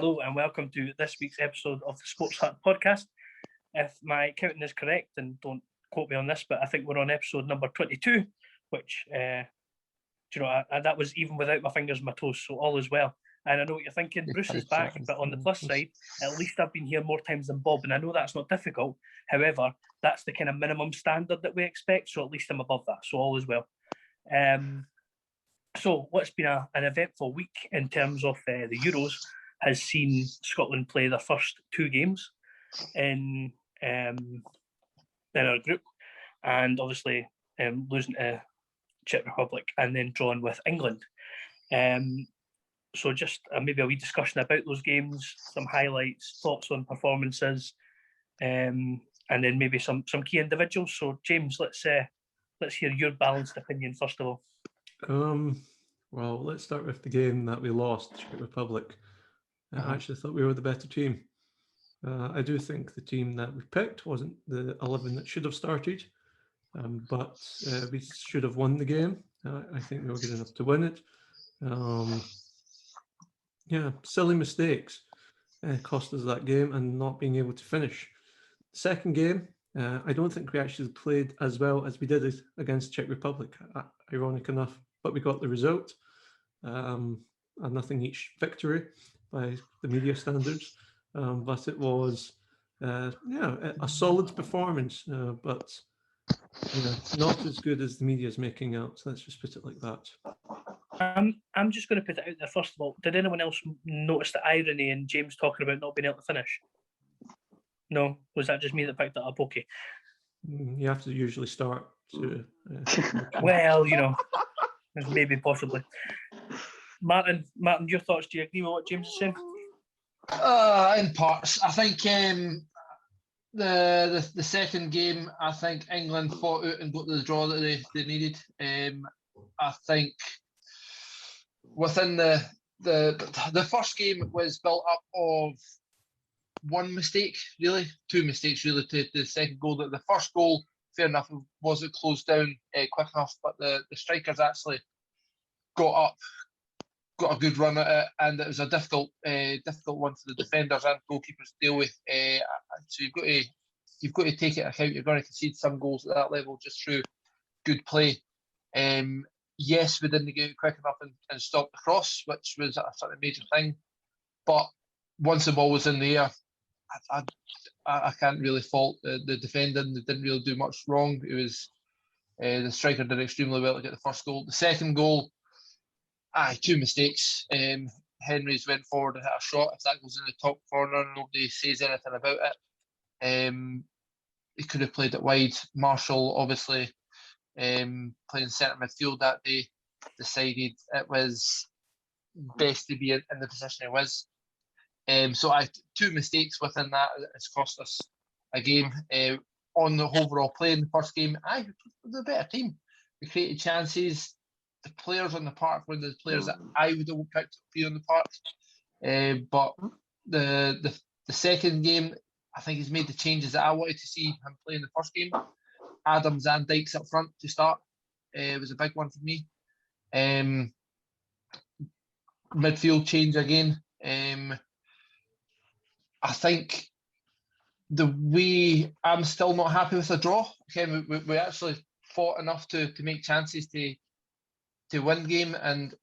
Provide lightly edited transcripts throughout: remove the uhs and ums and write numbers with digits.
Hello and welcome to this week's episode of the Sports Hut podcast. If my counting is correct, and don't quote me on this, but I think we're on episode number 22, which, that was even without my fingers and my toes, so all is well. And I know what you're thinking, Bruce is back, but on the plus side, at least I've been here more times than Bob, and I know that's not difficult. However, that's the kind of minimum standard that we expect, so at least I'm above that, so all is well. So what's been an eventful week in terms of the Euros has seen Scotland play their first two games in our group, and obviously losing to Czech Republic and then drawing with England. So just maybe a wee discussion about those games, some highlights, thoughts on performances, and then maybe some key individuals. So James, let's hear your balanced opinion first of all. Well, let's start with the game that we lost, Czech Republic. I actually thought we were the better team. I do think the team that we picked wasn't the 11 that should have started, but we should have won the game. I think we were good enough to win it. Silly mistakes cost us that game and not being able to finish. The second game, I don't think we actually played as well as we did it against Czech Republic, ironic enough, but we got the result. A nothing each victory by the media standards, but it was a solid performance, but not as good as the media is making out. So let's just put it like that. I'm just going to put it out there first of all. Did anyone else notice the irony in James talking about not being able to finish? No, was that just me that picked that up? Okay. You have to usually start to. Well, maybe possibly. Martin, your thoughts? Do you agree with what James is saying? In parts, I think the second game, I think England fought out and got the draw that they needed. I think within the first game was built up of one mistake, really, two mistakes, really, to the second goal. The first goal, fair enough, wasn't closed down quick enough, but the strikers actually got a good run at it, and it was a difficult one for the defenders and goalkeepers to deal with. So you've got to take it into account. You're going to concede some goals at that level just through good play. Yes, we didn't get it quick enough and stop the cross, which was a sort of major thing. But once the ball was in the air, I can't really fault the defending. They didn't really do much wrong. It was the striker did extremely well to get the first goal. The second goal, two mistakes. Henry's went forward and hit a shot. If that goes in the top corner, nobody says anything about it. He could have played it wide. Marshall, obviously, playing centre midfield that day, decided it was best to be in the position he was. So two mistakes within that has cost us a game. On the overall play in the first game, we were the better team. We created chances. The players on the park were the players that I would have picked to be on the park. But the second game, I think he's made the changes that I wanted to see him play in the first game. Adams and Dykes up front to start. It was a big one for me. Midfield change again. I think I'm still not happy with the draw. Okay, we actually fought enough to make chances to win game, and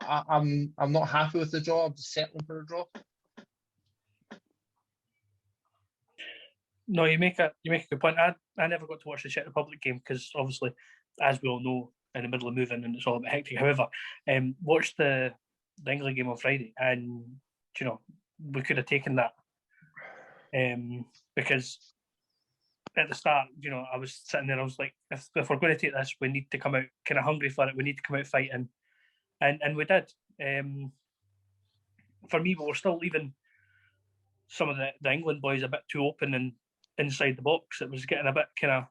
I'm not happy with the draw. I'm just settling for a draw. No, you make a good point. I never got to watch the Czech Republic game because obviously, as we all know, in the middle of moving and it's all a bit hectic. However, watched the England game on Friday, and we could have taken that because at the start, I was sitting there. I was like, if we're going to take this, we need to come out kind of hungry for it. We need to come out fighting, and we did. For me, we were still leaving some of the England boys a bit too open and inside the box. It was getting a bit kind of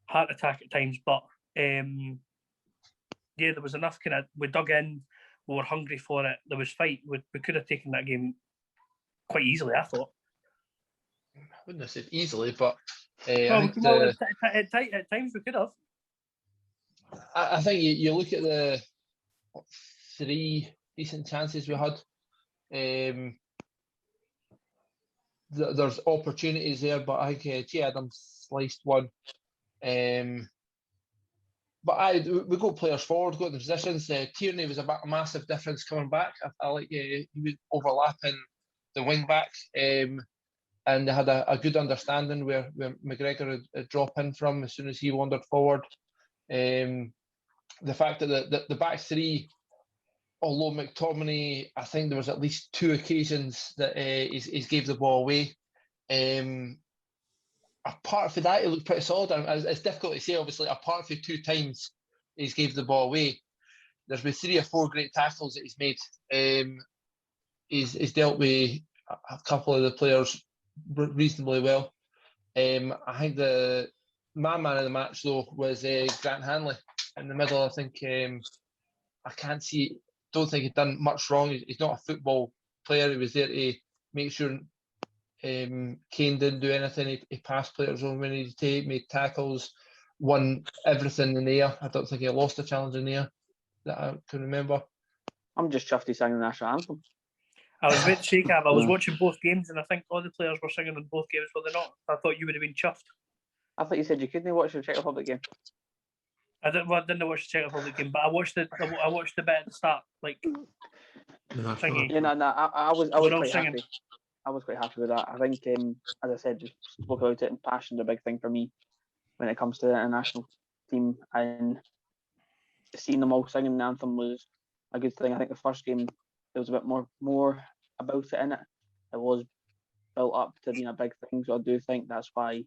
heart attack at times, but there was enough kind of. We dug in. We were hungry for it. There was fight. We could have taken that game quite easily, I thought. I wouldn't have said easily, but at times we could have. I think you look at the three decent chances we had. There's opportunities there, but I think Jay Adams sliced one. But we got players forward, got the positions. Tierney was a massive difference coming back. I like he was overlapping the wing backs, and they had a good understanding where McGregor would drop in from as soon as he wandered forward. The fact that the back three, although McTominay, I think there was at least 2 occasions that he's gave the ball away. Apart from that, it looked pretty solid. It's difficult to say, obviously. Apart from 2 times he's gave the ball away, there's been 3 or 4 great tackles that he's made. He's dealt with a couple of the players reasonably well. I think my man of the match, though, was Grant Hanley in the middle. I think don't think he'd done much wrong. He's not a football player. He was there to make sure Kane didn't do anything. He passed players on when he needed to, made tackles, won everything in the air. I don't think he lost a challenge in the air that I can remember. I'm just chuffed he sang the national anthem. I was about to say, Gav, I was watching both games and I think all the players were singing in both games, were they not? I thought you would have been chuffed. I thought you said you couldn't watch the Czech Republic game. I didn't watch the Czech Republic game, but I watched the bit at the start, like singing. Yeah, I was quite singing. happy. I was quite happy with that. I think, as I said, just spoke about it, and passion is a big thing for me when it comes to the international team. And seeing them all singing the anthem was a good thing. I think the first game, there was a bit more about it in it. It was built up to being a big thing, so I do think that's why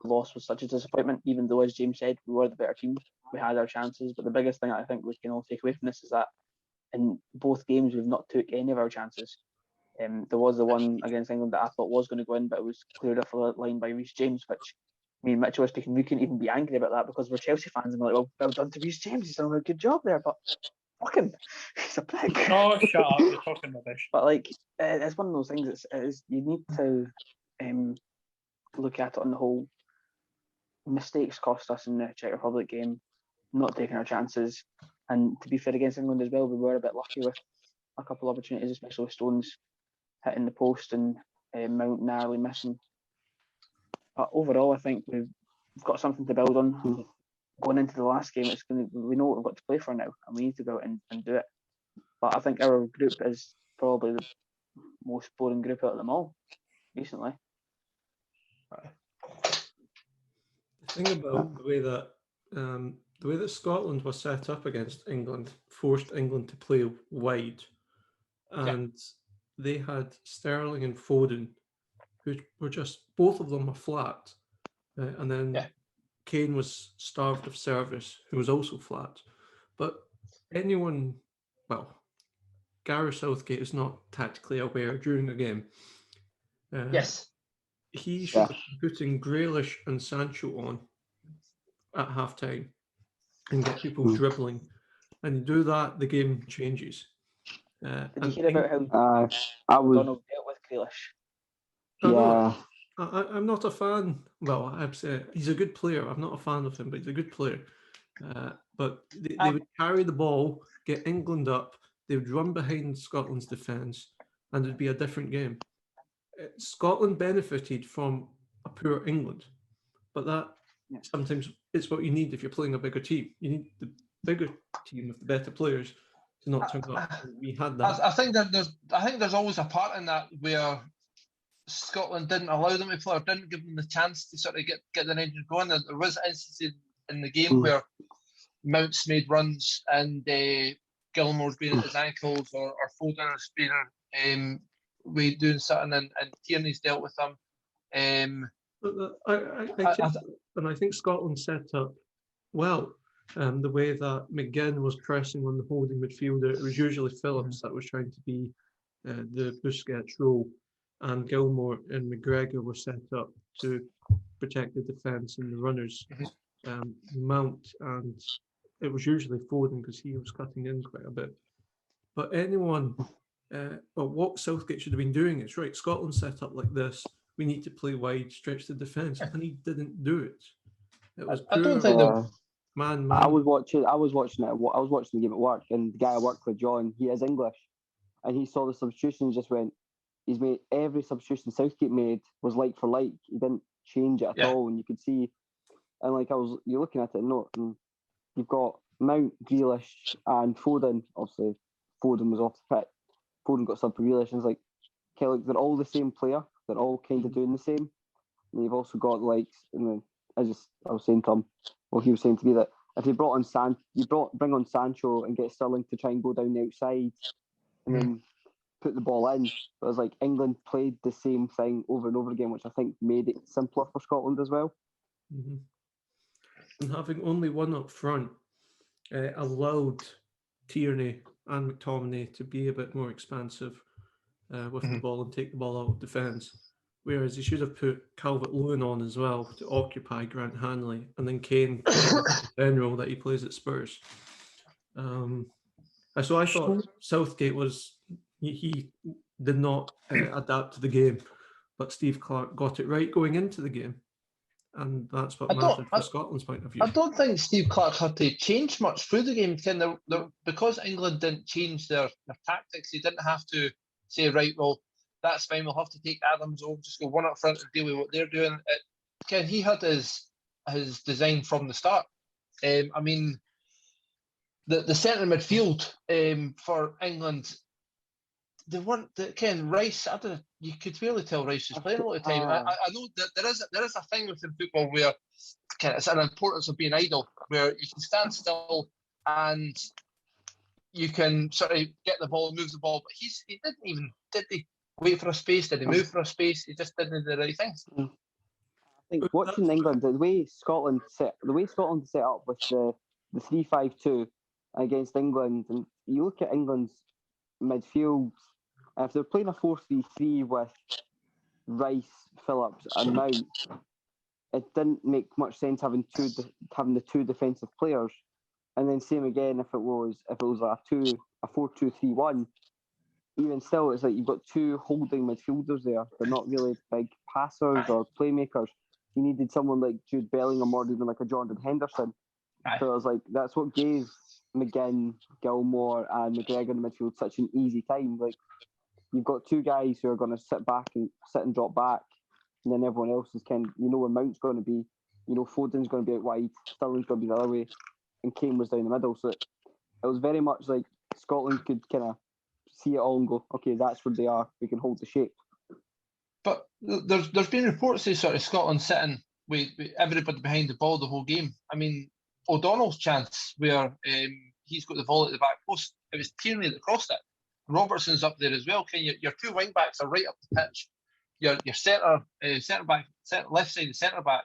the loss was such a disappointment, even though, as James said, we were the better team. We had our chances, but the biggest thing I think we can all take away from this is that in both games, we've not took any of our chances. There was the one against England that I thought was going to go in, but it was cleared off the line by Reece James, which me and Mitchell were speaking, we couldn't even be angry about that because we're Chelsea fans and we're like, well done to Reece James, he's done a good job there, but fuck him, he's a pig. Oh, shut up, you're talking rubbish. But like, it's one of those things, you need to look at it on the whole. Mistakes cost us in the Czech Republic game, not taking our chances, and to be fair against England as well, we were a bit lucky with a couple of opportunities, especially with Stones hitting the post and Mount narrowly missing. But overall, I think we've got something to build on. Going into the last game, we know what we've got to play for now, and we need to go out and do it. But I think our group is probably the most boring group out of them all recently. The thing about the way that Scotland was set up against England forced England to play wide, and they had Sterling and Foden, who were just, both of them were flat, and then Kane was starved of service, who was also flat. But Gareth Southgate is not tactically aware during the game. He should be putting Grealish and Sancho on at half-time and get people dribbling. And you do that, the game changes. Did you hear about how Donald dealt with Grealish? I'm not a fan. Well, I'd say he's a good player. I'm not a fan of him, but he's a good player. But they would carry the ball, get England up, they would run behind Scotland's defence, and it would be a different game. Scotland benefited from a poor England, but that sometimes it's what you need if you're playing a bigger team. You need the bigger team with the better players to not turn up. We had that. I think there's always a part in that where Scotland didn't allow them to play or didn't give them the chance to sort of get their engine going. There was instances in the game where Mounts made runs and Gilmour's been at his ankles or Foden's been doing something and Tierney's dealt with them. I think Scotland set up well. The way that McGinn was pressing on the holding midfielder, it was usually Phillips that was trying to be the Busquets role, and Gilmour and McGregor were set up to protect the defence and the runners. Mount, and it was usually Foden because he was cutting in quite a bit. But what Southgate should have been doing is, right, Scotland set up like this, we need to play wide, stretch the defence, and he didn't do it. It was I don't think I was watching the game at work, and the guy I work with, John, he is English, and he saw the substitution and just went, he's made every substitution Southgate made was like for like. He didn't change it at all, and you could see, and like you're looking at it and you've got Mount, Grealish, and Foden. Obviously, Foden was off the pitch. Foden got subbed for Grealish, and it's like, okay, look, they're all the same player. They're all kind of doing the same. And you've also got I was saying to him, well, he was saying to me that if you bring on Sancho and get Sterling to try and go down the outside and then put the ball in, but it was like England played the same thing over and over again, which I think made it simpler for Scotland as well. Mm-hmm. And having only one up front allowed Tierney and McTominay to be a bit more expansive with the ball and take the ball out of defence. Whereas he should have put Calvert-Lewin on as well to occupy Grant Hanley, and then Kane the general that he plays at Spurs. So I thought Southgate he did not adapt to the game, but Steve Clarke got it right going into the game, and that's what mattered from Scotland's point of view. I don't think Steve Clarke had to change much through the game. Because England didn't change their tactics, he didn't have to say, right, well, that's fine, we'll have to take Adams over, just go one up front and deal with what they're doing. He had his design from the start. I mean, the centre midfield for England, they weren't. Rice, you could really tell Rice was playing a lot of time. I know that there is a thing within football where it's an importance of being idle, where you can stand still and you can sort of get the ball and move the ball. But he didn't even, did he wait for a space? Did he move for a space? He just didn't do the right things. I think watching England, the way Scotland set up with the 3-5-2 against England, and you look at England's midfield, if they're playing a 4-3-3 with Rice, Phillips, and Mount, it didn't make much sense having the two defensive players. And then same again if it was like a 4-2-3-1. Even still, it's like you've got two holding midfielders there. They're not really big passers or playmakers. You needed someone like Jude Bellingham or even like a Jordan Henderson. So it was like that's what gave McGinn, Gilmour, and McGregor in the midfield such an easy time. Like you've got two guys who are going to sit and drop back, and then everyone else is where Mount's going to be. Foden's going to be out wide, Sterling's going to be the other way, and Kane was down the middle. So it was very much like Scotland could kind of see it all and go, okay, that's where they are. We can hold the shape. But there's been reports of sort of Scotland sitting with everybody behind the ball the whole game. I mean, O'Donnell's chance where he's got the ball at the back post, it was Tierney that crossed it. Robertson's up there as well. Your two wing backs are right up the pitch. Your centre back, left side centre back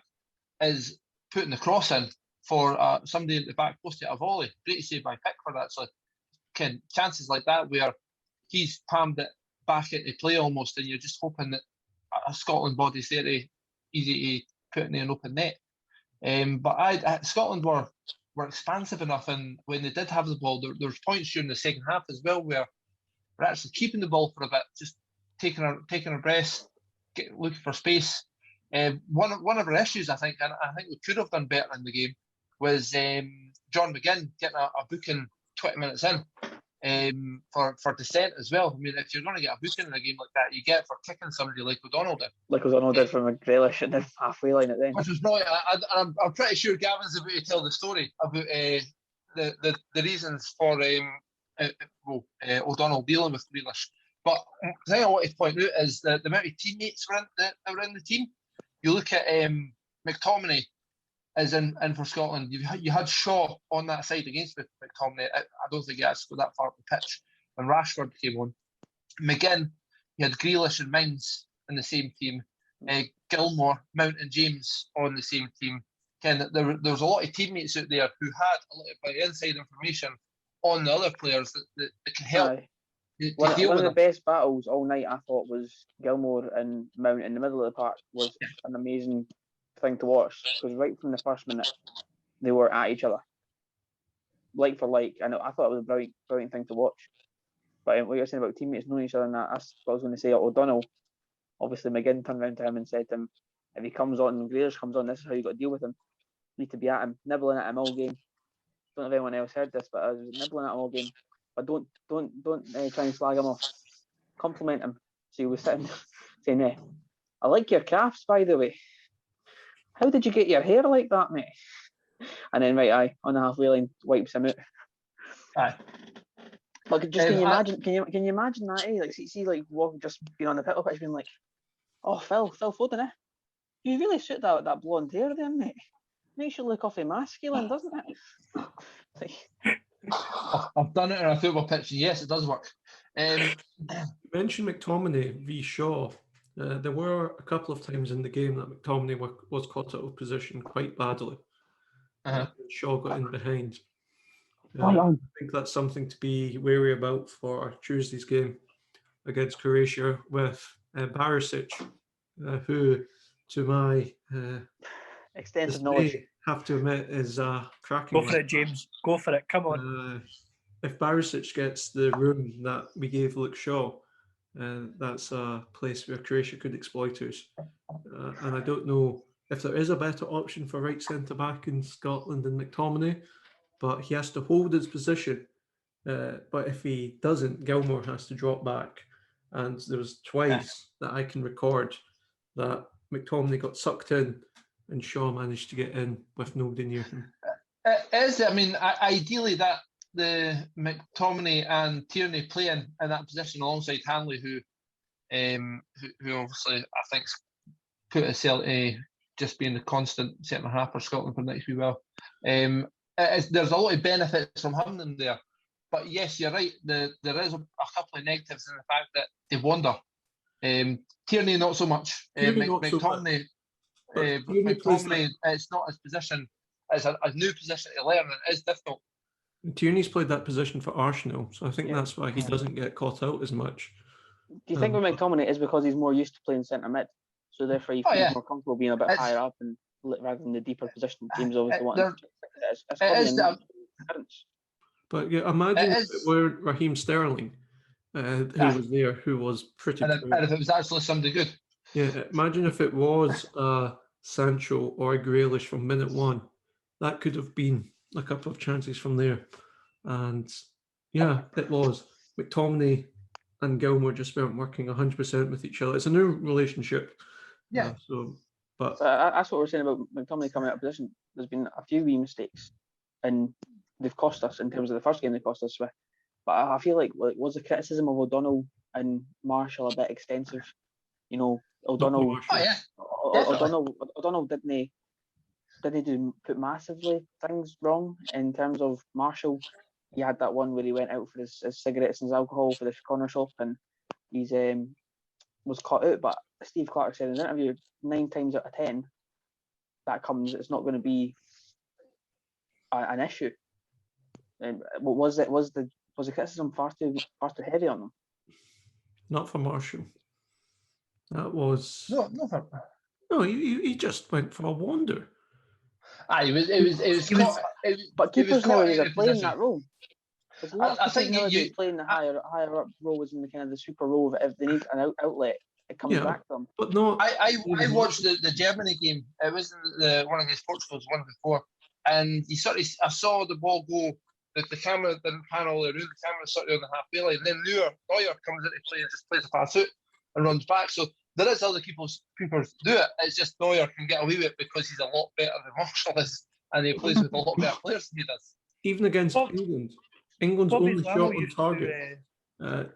is putting the cross in for somebody at the back post to a volley. Great save by Pickford actually. Chances like that where he's palmed it back into play almost, and you're just hoping that a Scotland body's there easy to put in an open net. But Scotland were expansive enough, and when they did have the ball, there was points during the second half as well where we're actually keeping the ball for a bit, just taking our breath, looking for space. One of our issues, I think we could have done better in the game, was John McGinn getting a booking 20 minutes in for dissent as well. I mean, if you're going to get a booking in a game like that, you get it for kicking somebody like O'Donnell did. Like O'Donnell did from a Grealish at the halfway line at the end. Which was brilliant. I'm pretty sure Gavin's about to tell the story about the reasons for O'Donnell dealing with Grealish. But the thing I wanted to point out is the amount of teammates that were in the team. You look at McTominay is in for Scotland. You had Shaw on that side against McTominay. I don't think he actually got that far up the pitch when Rashford came on. McGinn, you had Grealish and Mings in the same team. Gilmour, Mount and James on the same team. There was a lot of teammates out there who had a little bit of inside information on the other players that can help. One of the best battles all night, I thought, was Gilmour and Mount in the middle of the park. Was an amazing thing to watch, because right from the first minute they were at each other, like for like. I thought it was a brilliant thing to watch. But what you're saying about teammates knowing each other, and that's what I was going to say. O'Donnell, obviously McGinn turned around to him and said to him, if he comes on and Grealish comes on, this is how you got to deal with him. You need to be at him, nibbling at him all game. Don't know if anyone else heard this, but I was nibbling at him all game. but don't try and slag him off. Compliment him. So he was sitting saying, I like your crafts, by the way. How did you get your hair like that, mate? And then on the halfway line, wipes him out. Aye. Like, just can you imagine? Can you imagine that? Like, see, like walking, just being on the pitch, being like, "Oh, Phil Foden, you really suit that blonde hair there, mate. Makes you look awfully masculine, doesn't it?" I've done it on a football pitch. Yes, it does work. You mentioned McTominay v Shaw. There were a couple of times in the game that McTominay was caught out of position quite badly. Shaw got in behind. I think that's something to be wary about for Tuesday's game against Croatia with Barisic, who, to my extensive knowledge, have to admit is cracking. Go for it, James. Go for it. Come on. If Barisic gets the room that we gave Luke Shaw, that's a place where Croatia could exploit us. And I don't know if there is a better option for right centre back in Scotland than McTominay, but he has to hold his position. But if he doesn't, Gilmour has to drop back. And there was twice that I can record that McTominay got sucked in and Shaw managed to get in with nobody near him. Ideally that the McTominay and Tierney playing in that position alongside Hanley, who obviously I think's put a Celtic just being the constant centre half for Scotland for next wee while. There's a lot of benefits from having them there, but yes, you're right. There is a couple of negatives in the fact that they wander. Tierney not so much. McTominay, it's not his position. It's a new position to learn, and it is difficult. Tierney's played that position for Arsenal, so I think that's why he doesn't get caught out as much. Do you think with McTominay is because he's more used to playing centre mid, so therefore he feels more comfortable being a bit higher up and rather than the deeper position? James obviously wants. But yeah, imagine if it were Raheem Sterling who was there, who was pretty. And if it was actually somebody good. Yeah, imagine if it was Sancho or Grealish from minute one. That could have been a couple of chances from there. And yeah, it was. McTominay and Gilmour just weren't working 100% with each other. It's a new relationship. Yeah. But that's what we're saying about McTominay coming out of position. There's been a few wee mistakes, and they've cost us in terms of the first game. They cost us with. But I feel like was the criticism of O'Donnell and Marshall a bit extensive? You know, O'Donnell. O'Donnell didn't put massively things wrong in terms of Marshall. He had that one where he went out for his cigarettes and his alcohol for the corner shop, and he's was caught out. But Steve Clark said in an interview, 9 times out of 10, it's not going to be an issue. Was the criticism far too heavy on them? Not for Marshall. That was no. He just went for a wander. But keepers nowadays are playing that role. There's a lot I of think keepers nowadays playing the higher up roles in the kind of the super role. If they need an outlet, it comes back to them. But no, I watched the Germany game. It wasn't the one against Portugal, it was one before, and I saw the ball go. The camera didn't pan all the way around. The camera sort of on the halfway line. Then Neuer comes into play and just plays a pass out and runs back. So there is other keepers do it. It's just Neuer can get away with it because he's a lot better than Marshall is, and he plays with a lot better players than he does. Even against England's only shot on target,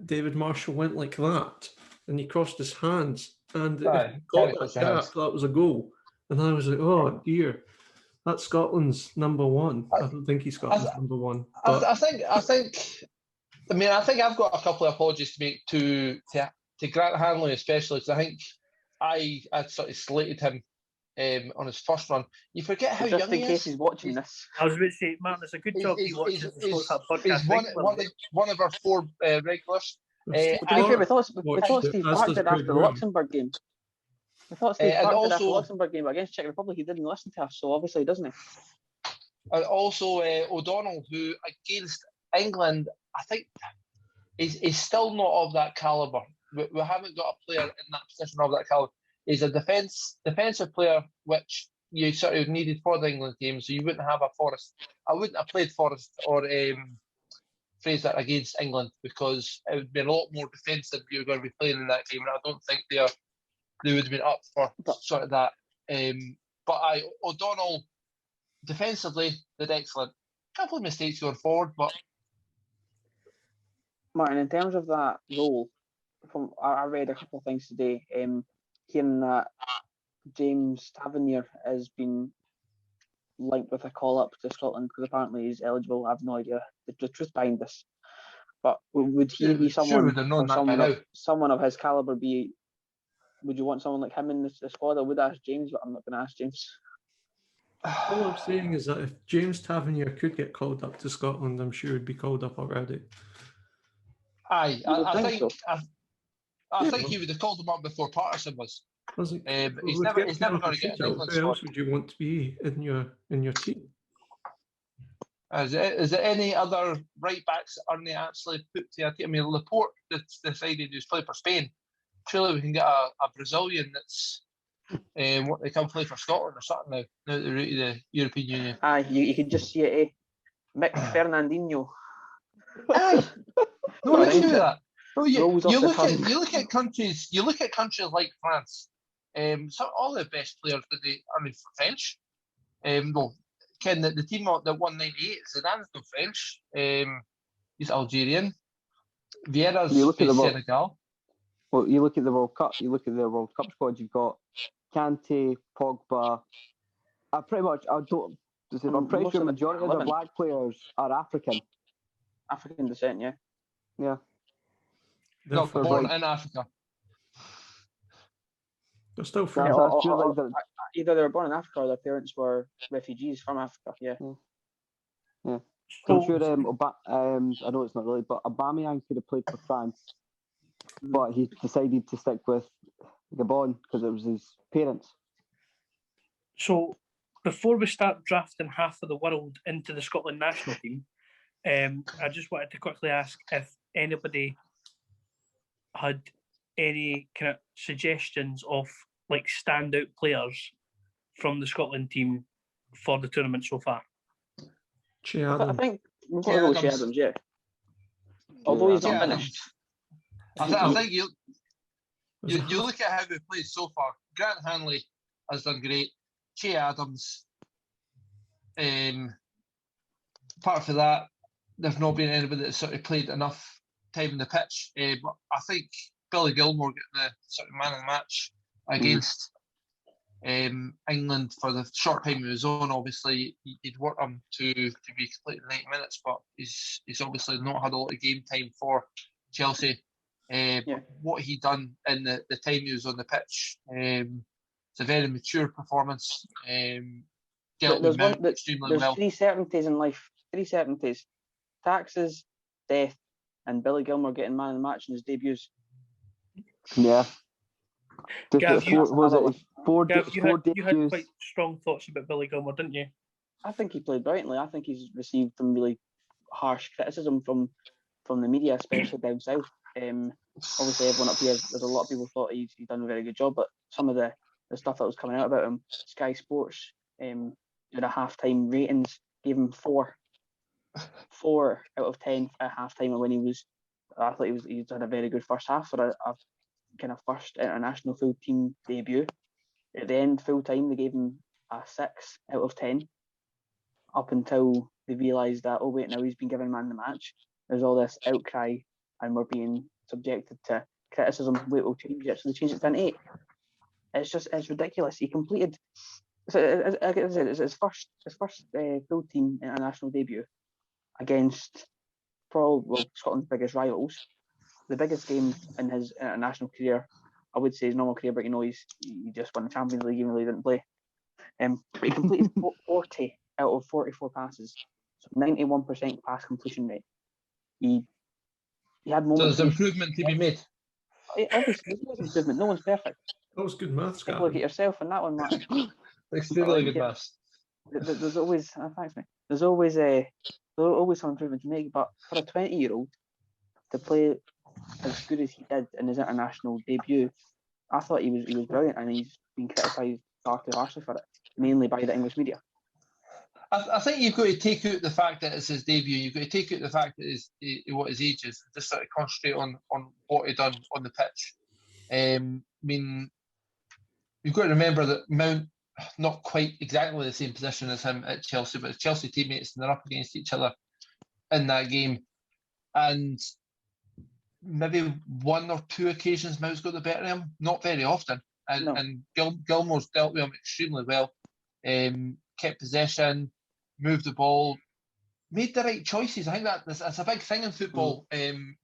David Marshall went like that, and he crossed his hands, and if he got that gap, that was a goal. And I was like, oh dear. That's Scotland's number one. I don't think he's Scotland's number one. But I think I've got a couple of apologies to make to Grant Hanley, especially because I think I sort of slated him on his first run. You forget how young he is. Just in case he's watching this. I was about to say, Martin, it's a good job he watches the Sports Hub podcast. He's one of our 4 regulars. To be fair, we thought Steve Clark did after the Luxembourg game. I thought Steve Clark did after the Luxembourg game, but against Czech Republic, he didn't listen to us, so obviously he doesn't. And also O'Donnell, who against England, I think is still not of that calibre. We haven't got a player in that position of that calibre. He's a defensive player, which you sort of needed for the England game, so you wouldn't have a Forrest. I wouldn't have played Forrest or phrase that, against England, because it would be a lot more defensive you were going to be playing in that game, and I don't think they would have been up for sort of that. But O'Donnell defensively did excellent. A couple of mistakes going forward, but Martin, in terms of that role, I read a couple of things today, hearing that James Tavernier has been linked with a call up to Scotland because apparently he's eligible. I have no idea the truth behind this, but would he be someone? Someone of his caliber be? Would you want someone like him in the squad? I would ask James, but I'm not going to ask James. All I'm saying is that if James Tavernier could get called up to Scotland, I'm sure he'd be called up already. I think he would have called him up before Patterson was. He's never going to get an England squad. Who else would you want to be in your team? Is there any other right backs that aren't actually put to a team? I mean, Laporte decided he was playing for Spain. Surely we can get a Brazilian that's what they come play for Scotland or something now that they're out of the European Union. You can just see it, Mick Fernandinho. No, let's do that. No, you look at countries like France. So all the best players French. Ken, the team that won '98, Zidane's no French. He's Algerian. Vieira's Senegal. Well, you look at the World Cup. You look at the World Cup squad. You've got Kante, Pogba. I'm pretty sure the majority of the black players are African. African descent, yeah. Yeah. No, born in Africa. They're still free. Either they were born in Africa or their parents were refugees from Africa. Yeah. Yeah. So I'm sure. I know it's not really, but Aubameyang could have played for France, but he decided to stick with Gabon because it was his parents. So before we start drafting half of the world into the Scotland national team, I just wanted to quickly ask if anybody had any kind of suggestions of like standout players from the Scotland team for the tournament so far. I think we've got to go with Che Adams, yeah. Although he's not finished. I think you look at how we've played so far. Grant Hanley has done great. Che Adams. Apart from that, there's not been anybody that's sort of played enough time in the pitch. But I think Billy Gilmour getting the sort of man of the match against England for the short time he was on. Obviously, he'd worked him to be completing 90 minutes, but he's obviously not had a lot of game time for Chelsea. What he done in the time he was on the pitch, it's a very mature performance. There's extremely well. 3 certainties in life. 3 certainties: taxes, death, and Billy Gilmour getting man of the match in his debuts. Yeah. Gav, you had debuts. quite strong thoughts about Billy Gilmour, didn't you? I think he played brilliantly. I think he's received some really harsh criticism from the media, especially down south. Obviously, everyone up here, there's a lot of people thought he's done a very good job, but some of the stuff that was coming out about him, Sky Sports, did a halftime ratings, gave him 4 out of 10 at halftime when I thought he's had a very good first half for a kind of first international full team debut. At the end, full time, they gave him a 6 out of 10 up until they realised that, oh wait, now he's been given man of the match. There's all this outcry and we're being subjected to criticism. Wait, we'll change it. So they changed it to an 8. It's ridiculous. He completed, it's his first full team international debut against probably Scotland's biggest rivals. The biggest game in his international career, I would say his normal career, but he just won the Champions League even though he didn't play. But he completed 40 out of 44 passes, so 91% pass completion rate. He had moments. So there's improvement to be made. Obviously, there's improvement. No one's perfect. That was good maths, Gavin. Look at yourself and that one, Martin. Extremely good maths. There's always, thanks, mate. There's always some improvement to make. But for a 20-year-old to play as good as he did in his international debut, I thought he was brilliant, and he's been criticised far too harshly for it, mainly by the English media. I think you've got to take out the fact that it's his debut. You've got to take out the fact that what his age is. Just sort of concentrate on what he done on the pitch. I mean, you've got to remember that Mount, not quite exactly the same position as him at Chelsea, but his Chelsea teammates, and they're up against each other in that game. And maybe one or two occasions Mount's got the better of him, not very often. And Gilmour's dealt with him extremely well. Kept possession, moved the ball, made the right choices. I think that's a big thing in football.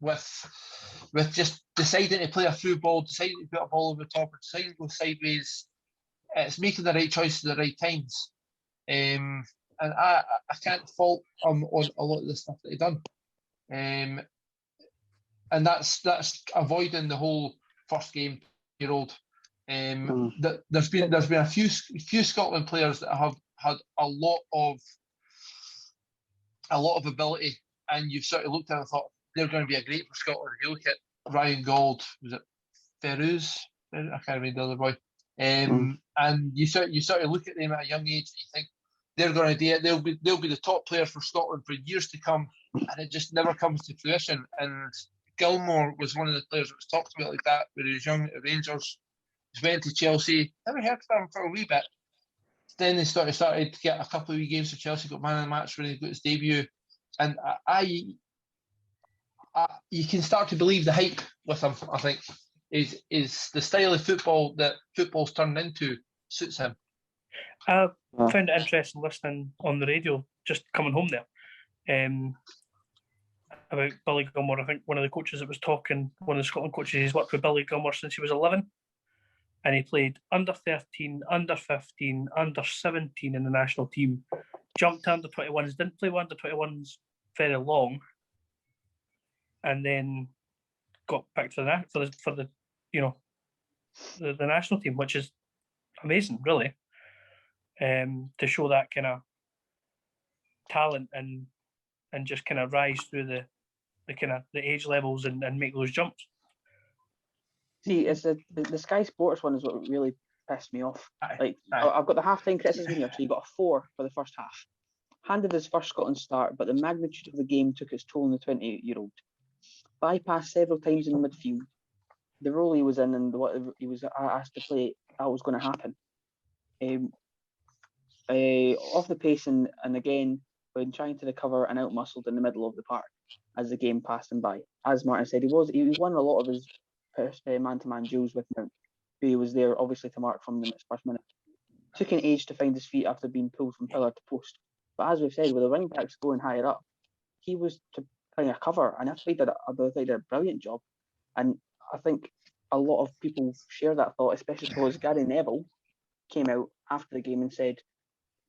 With just deciding to play a through ball, deciding to put a ball over the top, or deciding to go sideways. It's making the right choices at the right times. And I can't fault him on a lot of the stuff that he done. And that's avoiding the whole first game year old. There's been a few Scotland players that have had a lot of ability, and you've sort of looked at it and thought they're going to be a great for Scotland. If you look at Ryan Gold, was it Ferruz? I can't remember the other boy. And you sort of look at them at a young age and you think they're going to do it. They'll be the top player for Scotland for years to come, and it just never comes to fruition. And Gilmour was one of the players that was talked about like that when he was young at Rangers. He went to Chelsea. Never heard from him for a wee bit. Then they started to get a couple of wee games for Chelsea. Got man of the match when he got his debut, and you can start to believe the hype with him. I think is the style of football that football's turned into suits him. I found it interesting listening on the radio, just coming home there, about Billy Gilmour. I think one of the coaches that was talking, one of the Scotland coaches, he's worked with Billy Gilmour since he was 11, and he played under 13, under 15, under 17 in the national team, jumped to under 21s, didn't play with under 21s very long, and then got picked for the national team, which is amazing, really, to show that kind of talent and just kind of rise through the age levels and make those jumps. See, it's the Sky Sports one is what really pissed me off. I've got the half-time criticism here, so you got a 4 for the first half. Handed his first Scotland start, but the magnitude of the game took its toll on the 28-year-old. Bypassed several times in the midfield. The role he was in and what he was asked to play, that was going to happen. Off the pace and again, when trying to recover and out-muscled in the middle of the park as the game passed him by. As Martin said, he won a lot of his man-to-man duels with Mount, who he was there obviously to mark from the first minute. Took an age to find his feet after being pulled from pillar to post. But as we've said, with the wing backs going higher up, he was to playing a cover, and I thought he did a brilliant job. And I think a lot of people share that thought, especially because Gary Neville came out after the game and said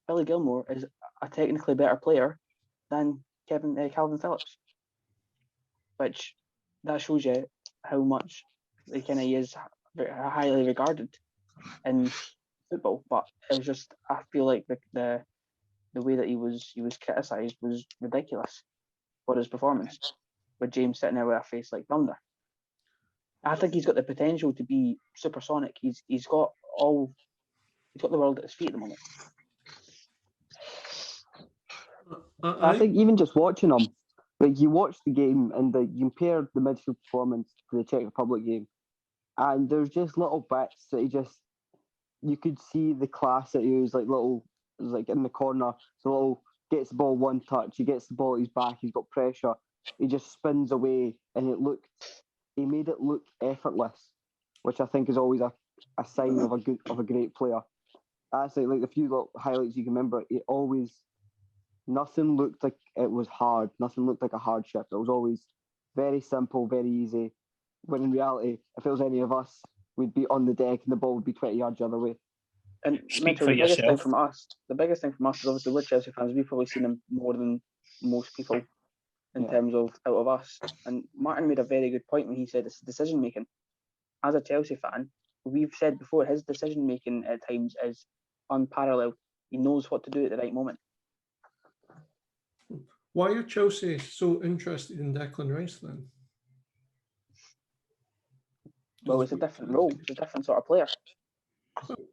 Billy Gilmour is a technically better player than Calvin Phillips, which that shows you how much he kind of is highly regarded in football. But it was just, I feel like the way that he was criticised was ridiculous for his performance, with James sitting there with a face like thunder. I think he's got the potential to be supersonic. He's got the world at his feet at the moment. I think even just watching him, like you watch the game and you compare the midfield performance to the Czech Republic game, and there's just little bits that you could see the class that he was like in the corner, so gets the ball one touch, he gets the ball at his back, he's got pressure, he just spins away, and he made it look effortless, which I think is always a sign of a great player. That's like the few little highlights you can remember. Nothing looked like it was hard. Nothing looked like a hardship. It was always very simple, very easy. When in reality, if it was any of us, we'd be on the deck and the ball would be 20 yards the other way. And Mitchell, the biggest thing from us is obviously we're Chelsea fans. We've probably seen him more than most people in terms of out of us. And Martin made a very good point when he said it's decision making. As a Chelsea fan, we've said before his decision making at times is unparalleled. He knows what to do at the right moment. Why are Chelsea so interested in Declan Rice then? Well, it's a different role. It's a different sort of player.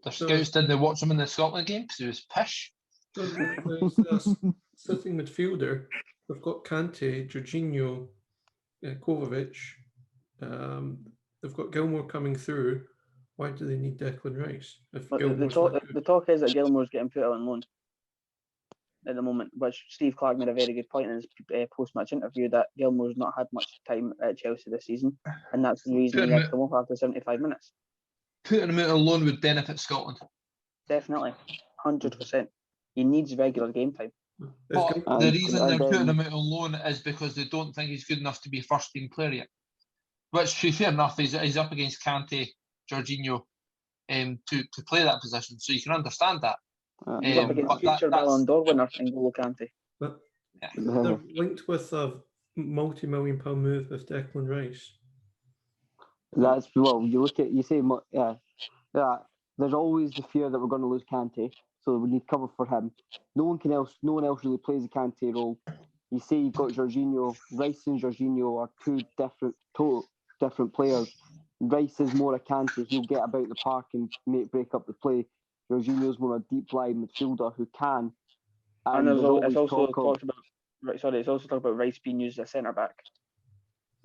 The scouts didn't watch him in the Scotland game because he was pish. There's a sitting midfielder. They've got Kante, Jorginho, Kovacic. They've got Gilmour coming through. Why do they need Declan Rice? If But Gilmour's not good? the talk is that Gilmour's getting put out on loan at the moment, which Steve Clark made a very good point in his post-match interview that Gilmour's not had much time at Chelsea this season, and that's the reason he had to come off after 75 minutes. Putting him out on loan would benefit Scotland. Definitely, 100%. He needs regular game time. But the reason they're putting then- him out on loan is because they don't think he's good enough to be a first-team player yet. Which, to be fair enough, he's up against Kante, Jorginho, to play that position, so you can understand that. He's up against future Ballon d'Or winner N'Golo Kante. But Yeah. they're linked with a multi-million-pound move with Declan Rice. That's you look at there's always the fear that we're going to lose Kante, so we need cover for him. No one else really plays the Kante role. You say you've got Jorginho. Rice and Jorginho are two different players. Rice is more a Kante. He'll get about the park and break up the play. Jorginho's more a deep line midfielder who can. And there's always it's also talk talked about Rice being used as centre back.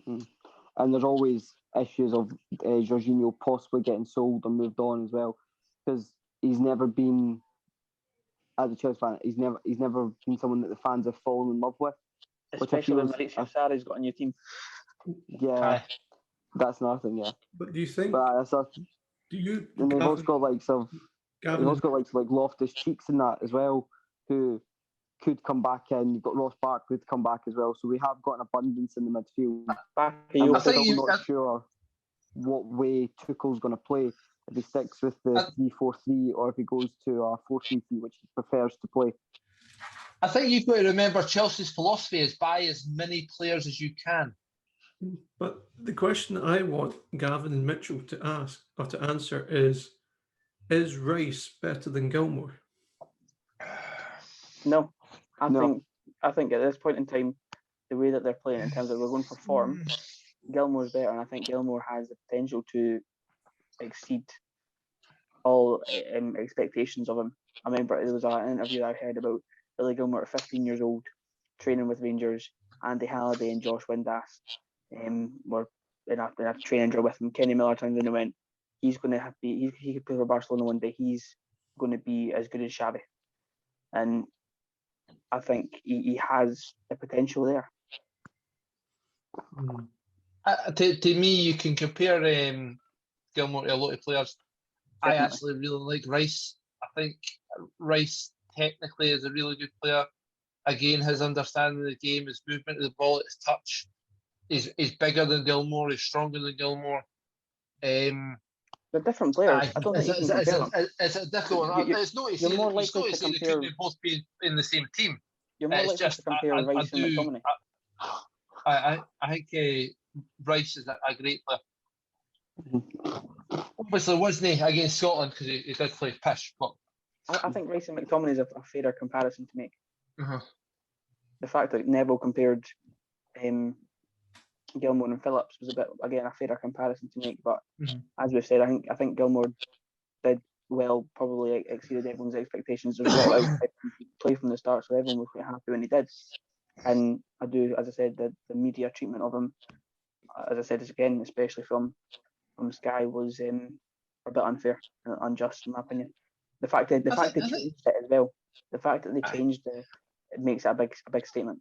And there's always issues of Jorginho possibly getting sold or moved on as well, because he's never been, as a Chelsea fan, he's never been someone that the fans have fallen in love with. Especially when Maurizio Sarri's got a new team. Yeah, that's another thing. Yeah, But do you think? but Do you? and they've also got like Loftus Cheeks in that as well, who could come back in. You've got Ross Barkley to come back as well, so we have got an abundance in the midfield. I'm not sure what way Tuchel's going to play, if he sticks with the 3-4-3 or if he goes to a 4-3-3, which he prefers to play. I think you've got to remember Chelsea's philosophy is buy as many players as you can. But the question I want Gavin and Mitchell to ask or to answer is Rice better than Gilmour? No, I think at this point in time, the way that they're playing in terms of we're going for form, Gilmour's better, and I think Gilmour has the potential to exceed all expectations of him. I remember there was an interview I heard about Billy Gilmour at 15 years old, training with Rangers. Andy Halliday and Josh Windass were in a training drill with him. Kenny Miller turned in and went, he could play for Barcelona one day. He's going to be as good as Xavi. And I think he has the potential there. To me, you can compare Gilmour to a lot of players. Definitely. I actually really like Rice. I think Rice technically is a really good player. Again, his understanding of the game, his movement of the ball, his touch is bigger than Gilmour, he's stronger than Gilmour. They're different players. I don't think you can compare them. It's a difficult one. It's not to say they couldn't both be in the same team. You're more likely to compare Rice and McTominay. I think Rice is a great player. Obviously, wasn't he against Scotland because he did play pish, but I think Rice and McTominay is a fairer comparison to make. Uh-huh. The fact that Neville compared Gilmour and Phillips was a fairer comparison to make. But as we've said, I think Gilmour did well, probably exceeded everyone's expectations. There was a lot of play from the start, so everyone was quite happy when he did. And I do, as I said, the media treatment of him, as I said, again, especially from Sky, was a bit unfair and unjust in my opinion. The fact they changed it as well. The fact that they changed it makes it a big statement.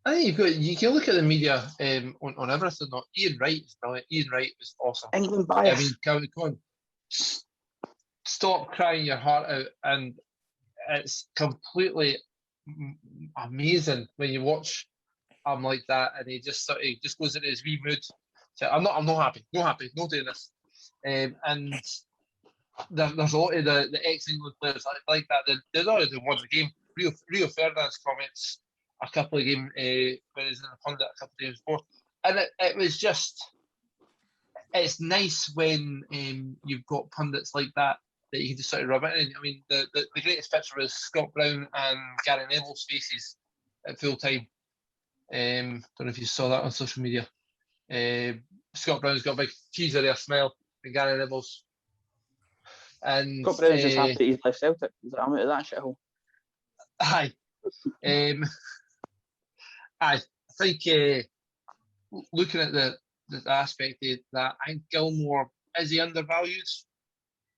I think you can look at the media on everything. Ian Wright is brilliant. Ian Wright was awesome. England bias. I mean, come on, stop crying your heart out, and it's completely amazing when you watch him like that, and he just goes into his wee mood. So I'm not happy, no doing this. And there's a lot of the ex-England players like that. They'd already won the game. Rio Ferdinand's comments a couple of games when he was in the pundit a couple of days before, and it was just, it's nice when you've got pundits like that you can just sort of rub it in. I mean, the greatest picture was Scott Brown and Gary Neville's faces at full time. Don't know if you saw that on social media. Scott Brown's got a big teaser there, smile, and Gary Neville's. And Scott Brown's just happy that he's left Celtic. He's like, I'm out of that shithole. Aye. I think looking at the aspect of that, I think Gilmour, is he undervalued?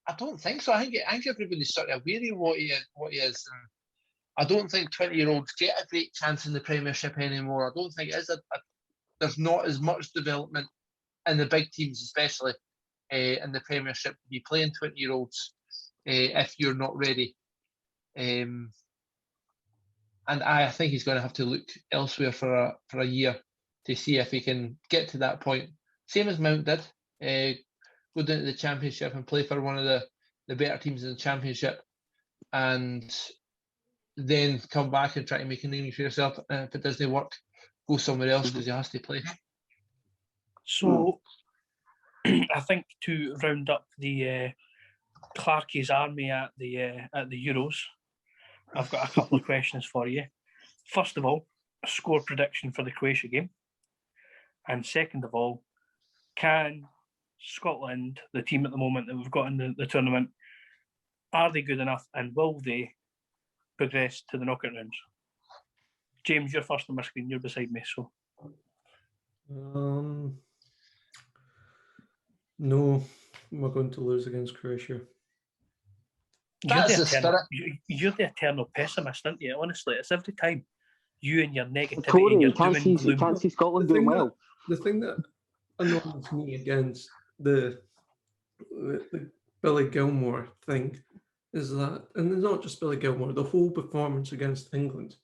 I don't think so. I think everybody's sort of aware of what he is. And I don't think 20-year-olds get a great chance in the Premiership anymore. I don't think it is there's not as much development in the big teams, especially in the Premiership, to be playing 20-year-olds if you're not ready. And I think he's going to have to look elsewhere for a year to see if he can get to that point. Same as Mount did, go down to the Championship and play for one of the better teams in the Championship, and then come back and try to make a name for yourself. If it doesn't work, go somewhere else because he has to play. So, I think to round up the Clarkie's army at the Euros, I've got a couple of questions for you. First of all, a score prediction for the Croatia game, and second of all, can Scotland, the team at the moment that we've got in the tournament, are they good enough, and will they progress to the knockout rounds? James, you're first on my screen. You're beside me, so. No, we're going to lose against Croatia. That's the spirit. You're the eternal pessimist, aren't you? Honestly, it's every time you and your negativity. Tory, and your you can't see Scotland doing well. The thing that annoys me against the Billy Gilmour thing is that, and it's not just Billy Gilmour, the whole performance against England,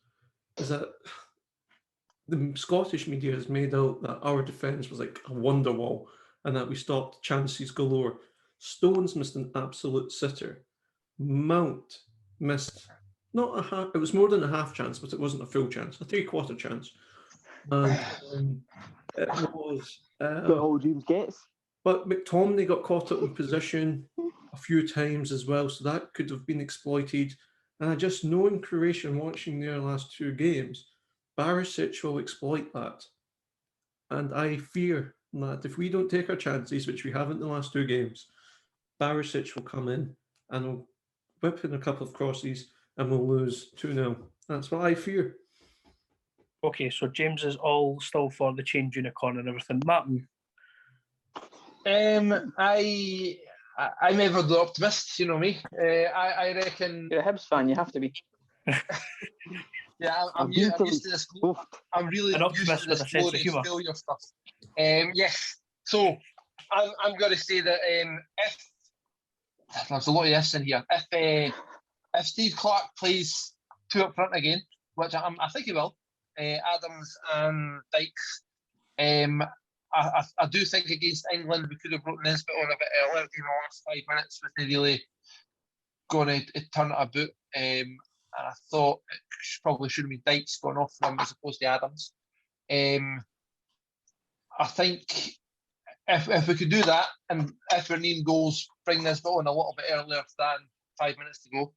is that the Scottish media has made out that our defence was like a wonder wall and that we stopped chances galore. Stones missed an absolute sitter. Mount missed not a half, it was more than a half chance, but it wasn't a full chance, a 3/4 chance. And it was the whole James gets. But McTominay got caught up in position a few times as well, so that could have been exploited. And I just know in Croatia and watching their last two games, Barisic will exploit that. And I fear that if we don't take our chances, which we haven't in the last two games, Barisic will come in and will whip in a couple of crosses and we'll lose 2-0. That's what I fear. Okay, so James is all still for the change unicorn and everything. Martin? I'm ever the optimist, you know me. I reckon... You're a Hibs fan, you have to be. Yeah, I'm used to this. I'm really used to this glory failure stuff. Yes, so I'm going to say that if there's a lot of ifs in here, if Steve Clarke plays two up front again, which I think he will, Adams and Dykes, I do think against England we could have brought Nisbet on a bit earlier in the last 5 minutes with the really going to turn it about. And I thought it probably should have been Dykes going off them as opposed to Adams. I think if we could do that, and if we're needing goals, bring Nisbet on a little bit earlier than 5 minutes to go.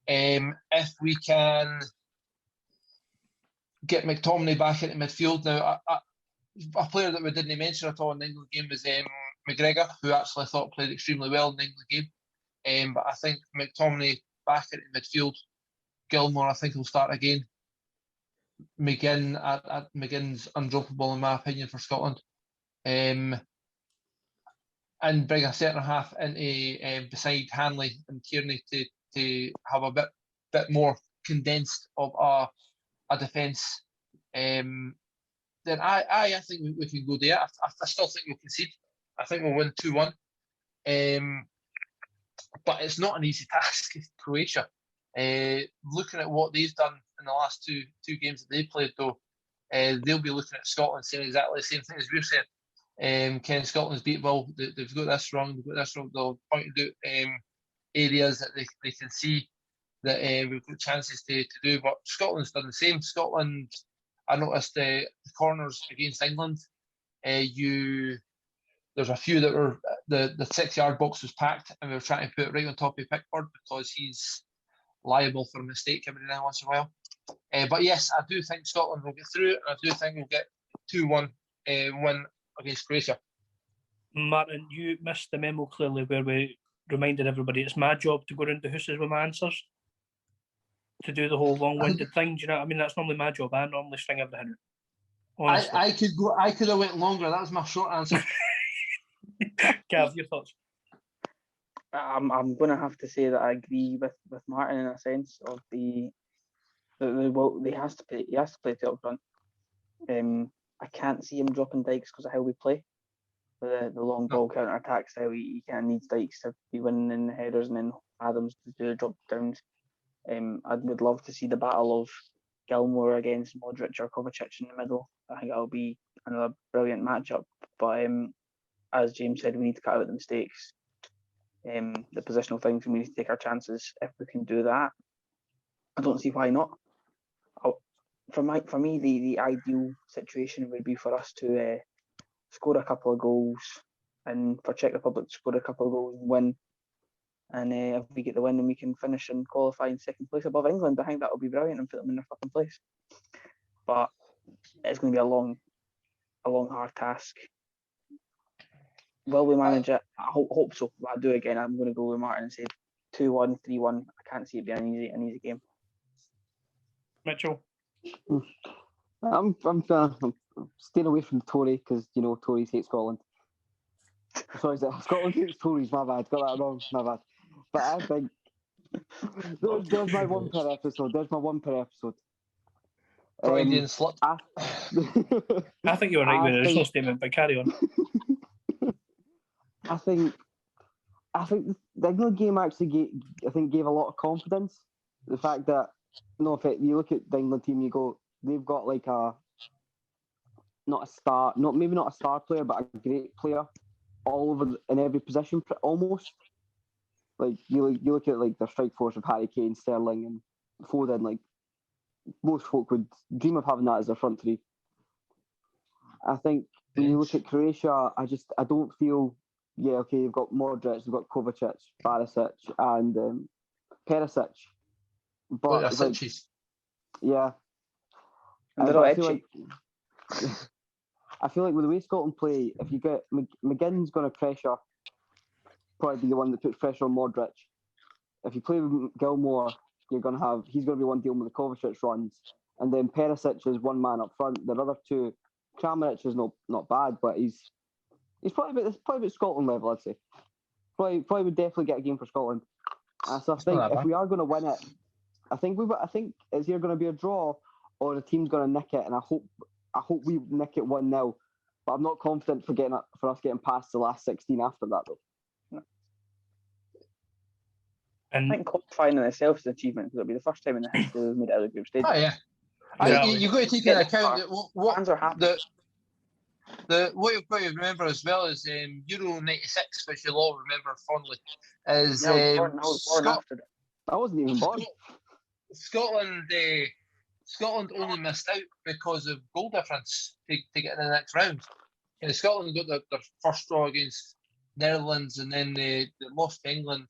If we can get McTominay back into midfield now, a player that we didn't mention at all in the England game was McGregor, who actually I thought played extremely well in the England game. But I think McTominay back into midfield. Gilmour, I think he'll start again. McGinn's undroppable in my opinion for Scotland. And bring a centre half into beside Hanley and Tierney to have a bit more condensed of a defence. Then I think we can go there. I still think we'll concede. I think we'll win 2-1. But it's not an easy task in Croatia. Looking at what they've done in the last two games that they've played, though, they'll be looking at Scotland saying exactly the same thing as we've said. Can Scotland's beat well? They've got this wrong. They've got this wrong. They'll point out areas that they can see that we've got chances to do. But Scotland's done the same. Scotland, I noticed the corners against England. There's a few that were the 6-yard box was packed, and we were trying to put it right on top of Pickford because he's liable for a mistake every now once in a while. But yes, I do think Scotland will get through, and I do think we'll get 2-1 win against Croatia. Martin, you missed the memo clearly where we reminded everybody it's my job to go round the houses with my answers. to do the whole long-winded thing. Do you know what I mean? That's normally my job. I normally string everything out. Honestly. I could go. I could have went longer. That was my short answer. Gav, your thoughts? I'm going to have to say that I agree with Martin in a sense of he has to play to up front. I can't see him dropping Dykes because of how we play. The long ball counter attack style, he kind of needs Dykes to be winning in the headers and then Adams to do the drop downs. I would love to see the battle of Gilmour against Modric or Kovacic in the middle. I think that'll be another brilliant matchup. But as James said, we need to cut out the mistakes, the positional things, and we need to take our chances. If we can do that, I don't see why not. For me, the ideal situation would be for us to score a couple of goals, and for Czech Republic to score a couple of goals and win. And if we get the win, then we can finish and qualify in second place above England. I think that would be brilliant and put them in their fucking place. But it's going to be a long, hard task. Will we manage it? I hope so. But I do again. I'm going to go with Martin and say 2-1, 3-1. I can't see it being an easy game. Mitchell? I'm staying away from Tory because Tories hate Scotland. Sorry, Scotland hates Tories. My bad. Got that wrong. My bad. But I think there's my one per episode. Freudian slip. I think you're right with the original statement, but carry on. I think the England game actually gave a lot of confidence. The fact that you look at the England team, you go, they've got like maybe not a star player, but a great player all over in every position almost. Like you look at like their strike force of Harry Kane, Sterling, and Foden. Like most folk would dream of having that as their front three. I think when you look at Croatia, I don't feel. Yeah, okay, you've got Modric, you've got Kovacic, Barisic, and Perisic. But yeah, and they're all edgy. I feel like with the way Scotland play, if you get McGinn's going to pressure, probably be the one that puts pressure on Modric. If you play with Gilmour, he's going to be one dealing with the Kovacic runs, and then Perisic is one man up front. The other two, Kramaric is not bad, but he's probably about Scotland level, I'd say. Probably would definitely get a game for Scotland. So I think if we are going to win it, I think it's either going to be a draw or the team's going to nick it, and I hope we nick it 1-0. But I'm not confident for us getting past the last 16 after that, though. No. And I think qualifying in itself is an achievement because it'll be the first time in the history we've made it out of the group stage. Oh yeah. You've got to take into account that fans are happy. What you've got to remember as well is Euro 96, which you'll all remember fondly, is I was born after that. I wasn't even born. Scotland only missed out because of goal difference to get in the next round. Scotland got their first draw against Netherlands, and then they lost to England,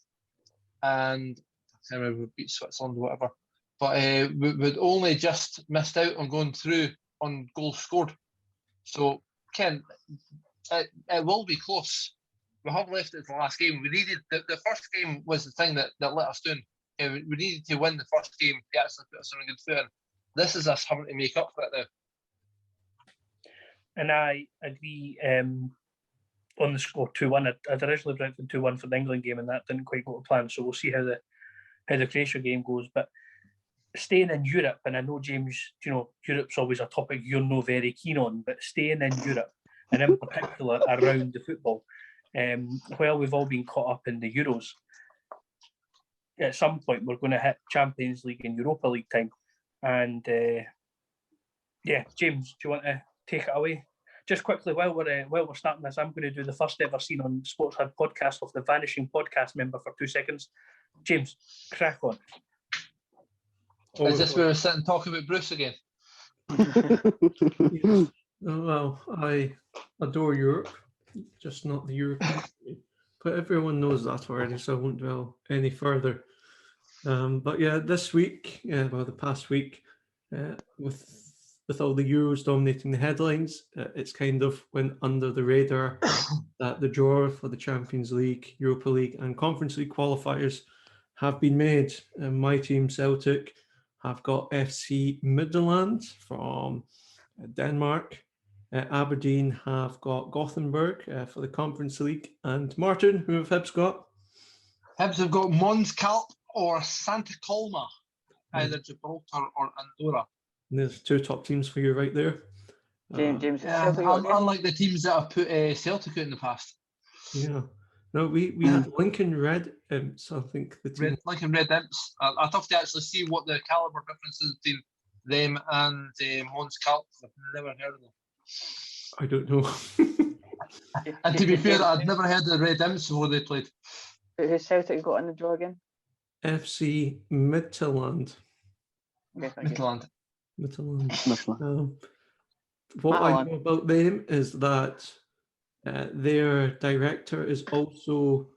and I can't remember if we beat Switzerland or whatever. But we'd only just missed out on going through on goals scored. So Ken, it will be close. We have left it to the last game. We needed the first game was the thing that let us down. We needed to win the first game to actually put us on a good footing. This is us having to make up for it now. And I agree on the score 2-1. I'd originally predicted 2-1 for the England game, and that didn't quite go to plan. So we'll see how the Croatia game goes. But staying in Europe, and I know, James, Europe's always a topic you're not very keen on, but staying in Europe, and in particular around the football, while we've all been caught up in the Euros, at some point we're going to hit Champions League and Europa League time. And James, do you want to take it away? Just quickly, while we're starting this, I'm going to do the first ever seen on Sports Hub podcast of the vanishing podcast member for 2 seconds. James, crack on. Is this where we're sitting talking about Bruce again? Well, I adore Europe, just not the European Union. But everyone knows that already, so I won't dwell any further. But yeah, this week, the past week, with all the Euros dominating the headlines, it's kind of went under the radar that the draw for the Champions League, Europa League and Conference League qualifiers have been made. My team, Celtic, have got FC Midtjylland from Denmark. Aberdeen have got Gothenburg for the Conference League. And Martin, who have Hibs got? Hibs have got Mons Calp or Santa Coloma, either Gibraltar or Andorra. And there's 2 top teams for you right there. James, Yeah, Celtic got a game? unlike the teams that have put Celtic out in the past. Yeah. No, we had Lincoln Red Imps, I think the team. Lincoln Red Imps. I'd have to actually see what the calibre difference is between them and Mons Calp. I've never heard of them. I don't know. And to be fair, I'd never heard of the Red Imps before they played. Who's Celtic got in the draw again? FC Midtjylland. Okay, thank you. Midtjylland. What I know about them is that their director is also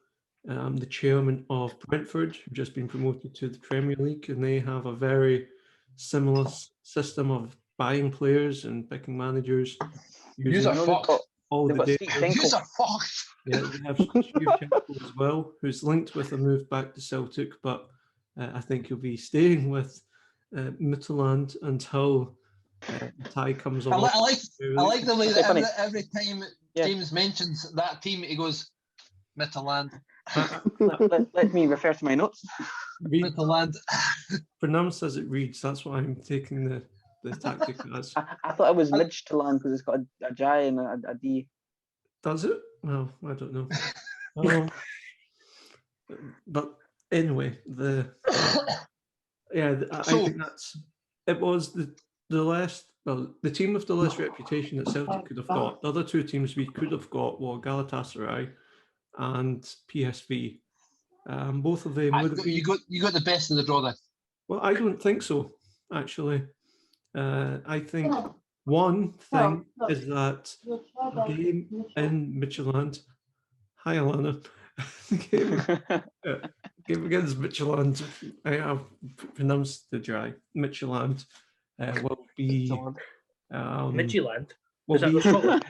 the chairman of Brentford, who've just been promoted to the Premier League, and they have a very similar system of buying players and picking managers. Yous are fucked. All the data. Yous are fucked. Yeah, we have Shevchenko as well, who's linked with a move back to Celtic, but I think he'll be staying with Midtjylland until the tie comes on. I like the way that every time James mentions that team, he goes, Midtjylland. Let me refer to my notes. Midtjylland. Pronounced as it reads, that's what I'm taking the tactic as. I thought it was Midtjylland because it's got a J and a D. Does it? No, I don't know. But anyway, I think it was the team with the less reputation that Celtic could have got. The other 2 teams we could have got were Galatasaray and PSV. Both of them would have been. You got the best of the draw then. Well, I don't think so, actually. I think one thing is that the game in Midtjylland. Hi, Alana. Game against Midtjylland. I have pronounced the dry. Midtjylland will be Midtjylland. Will Is that be Scotland?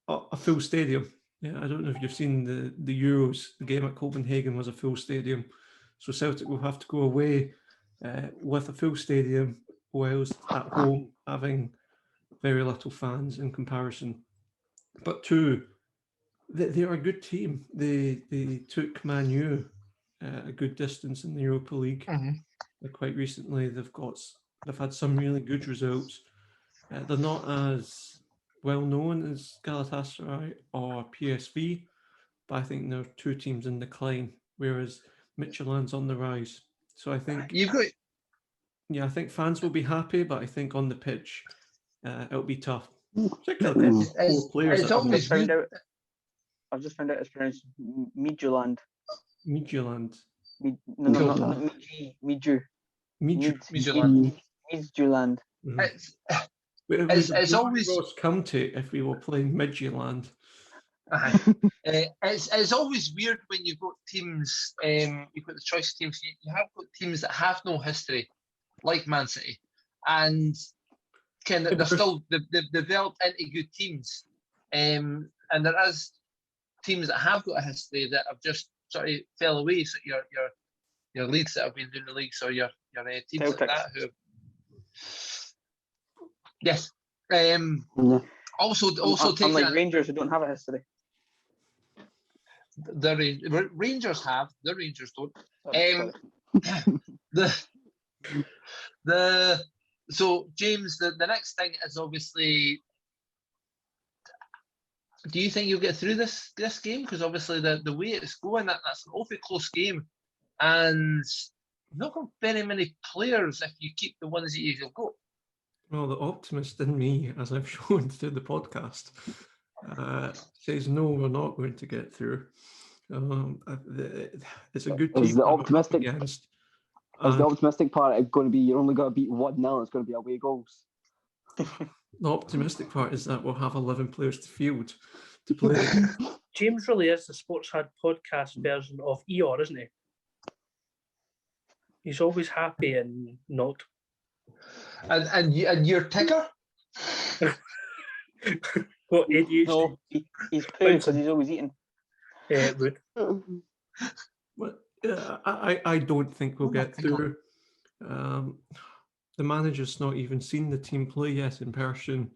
a full stadium. Yeah, I don't know if you've seen the Euros. The game at Copenhagen was a full stadium, so Celtic will have to go away with a full stadium, whilst at home having very little fans in comparison. But 2, they are a good team. They took Man U a good distance in the Europa League. Quite recently, they've had some really good results. They're not as well known as Galatasaray or PSV, but I think they're 2 teams in decline, whereas Midtjylland's on the rise. So I think I think fans will be happy, but I think on the pitch it'll be tough. Particularly 4 players. I've just found out it's pronounced Midtjylland. Midtjylland. Not Midtjylland. Midtjylland. It's always Ross County if we were playing Midtjylland. It's always weird when you've got teams. You've got the choice of teams. You have got teams that have no history, like Man City, and they're still they've developed into good teams. And there is teams that have got a history that have just sort of fell away. So your leagues that have been doing the leagues, or your teams Celtics. like that who. Yes. Also taking unlike Rangers who don't have a history. The Rangers have. The Rangers don't. So James, the next thing is obviously. Do you think you'll get through this game? Because obviously the way it's going, that's an awfully close game, and you've not got very many players if you keep the ones that you've got. Well, the optimist in me, as I've shown through the podcast, says no, we're not going to get through. It's a good team. Is the optimistic against. Is the optimistic part going to be you're only going to beat 1-0? It's going to be away goals. The optimistic part is that we'll have 11 players to field to play. James really is the Sports Hard podcast version of Eeyore, isn't he? He's always happy and not. And your ticker? What ADHD? No, he's poo because he's always eating. Yeah, it would. Well, I don't think we'll Oh my get through. The manager's not even seen the team play yet in person.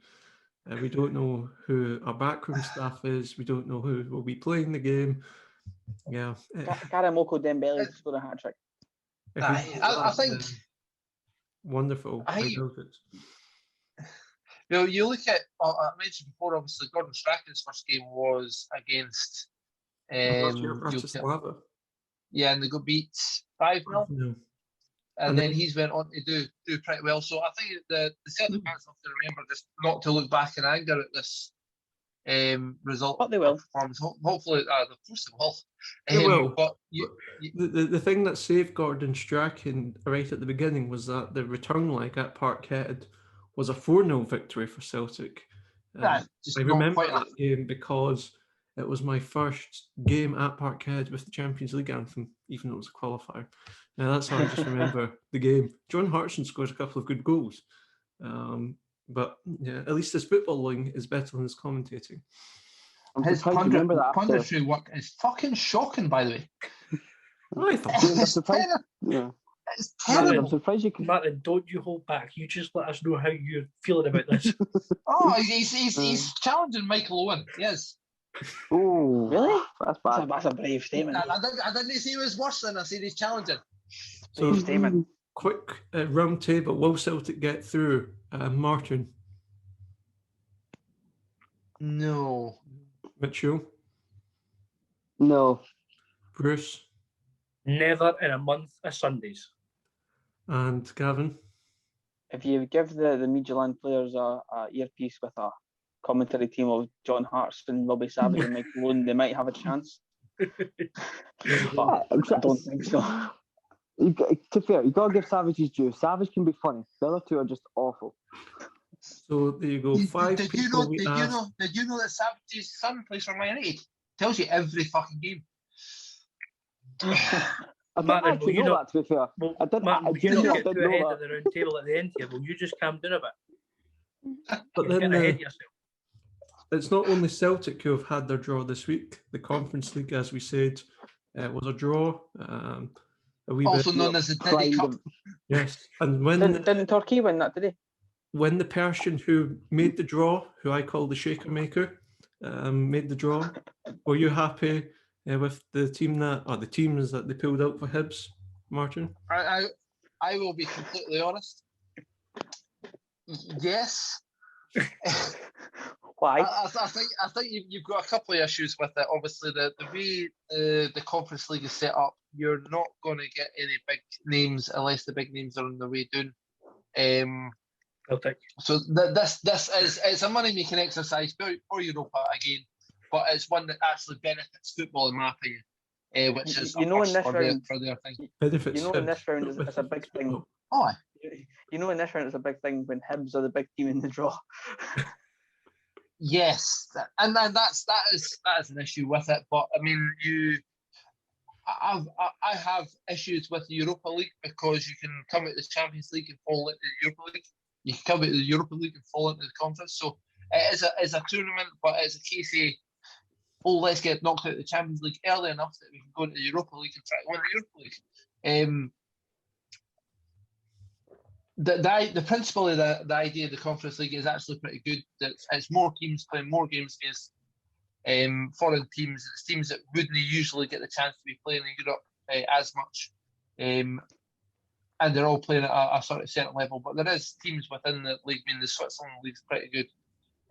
We don't know who our backroom staff is. We don't know who will be playing the game. Yeah. Karamoko Dembele scored a hat trick. I think Wonderful. I I- doubt it. you look at. I mentioned before. Obviously, Gordon Strachan's first game was against. Bratislava. Yeah, and they got beat 5-0. No. And then he's went on to do pretty well. So I think the Celtic fans have to remember just not to look back in anger at this result. But they will. Performance. Hopefully, of course they will. They will. But The thing that saved Gordon Strachan right at the beginning was that the return leg at Parkhead was a 4-0 victory for Celtic. just I not remember quite that game because it was my first game at Parkhead with the Champions League anthem, even though it was a qualifier. Now that's how I just remember the game. John Hartson scored a couple of good goals. But yeah, at least his footballing is better than his commentating. his surprised you remember that after. punditry work is fucking shocking, by the way. I thought I'm It's surprised. terrible. Yeah. It's I'm terrible. surprised you could. Martin, don't you hold back. You just let us know how you're feeling about this. Oh, he's challenging Michael Owen. Yes. Oh, Really? that's bad. That's a brave statement. I didn't say he was worse than I said he's challenging. so. Brave statement. Quick round table. Will Celtic get through? Martin, No. Mitchell, No, Bruce, Never in a month of Sundays. and Gavin. If you give the Midtjylland players a earpiece with a commentary team of John Hartson, Robbie Savage, and Mike Malone, they might have a chance. But I don't think so. to be fair, you gotta give Savage his due. Savage can be funny. The other two are just awful. So there you go. Five Did you people know? we Did asked. you know that Savage's son plays for Man United? Tells you every fucking game. I didn't Martin, actually will you know not- that, to be fair. Well, I didn't. Martin, I will you not genuinely get didn't too know ahead that. of the round table at the end here? Will you just calm down a bit? But You're then getting ahead of yourself. it's not only Celtic who have had their draw this week. The Conference League, as we said, was a draw. A wee Also bit. known as the Diddy Kind Cup. of- Yes, and when Didn't Turkey win that, did he? when the person who made the draw, who I call the Shaker Maker, made the draw, were you happy with the team or the teams that they pulled out for Hibs, Martin? I will be completely honest. Yes. Why? I think you've got a couple of issues with it. Obviously, the way the Conference League is set up, you're not going to get any big names unless the big names are on the way down. Celtic. So this is it's a money making exercise for Europa again, but it's one that actually benefits football in my opinion, which is You know, in this for round, their thing. Benefits. You know, in Hibs, this round not it's a big benefits thing. football. Oh, You know, in this round it's a big thing when Hibs are the big team in the draw. yes, and that is an issue with it. But I mean, I have issues with the Europa League because you can come at the Champions League and fall into the Europa League. You can come at the Europa League and fall into the conference. So it is a tournament, but it's a case of, let's get knocked out of the Champions League early enough that we can go into the Europa League and try to win the Europa League. The principle of the idea of the Conference League is actually pretty good. That it's more teams playing more games against foreign teams. It's teams that wouldn't usually get the chance to be playing in Europe as much, and they're all playing at a sort of certain level. But there is teams within the league. I mean, the Switzerland league's pretty good,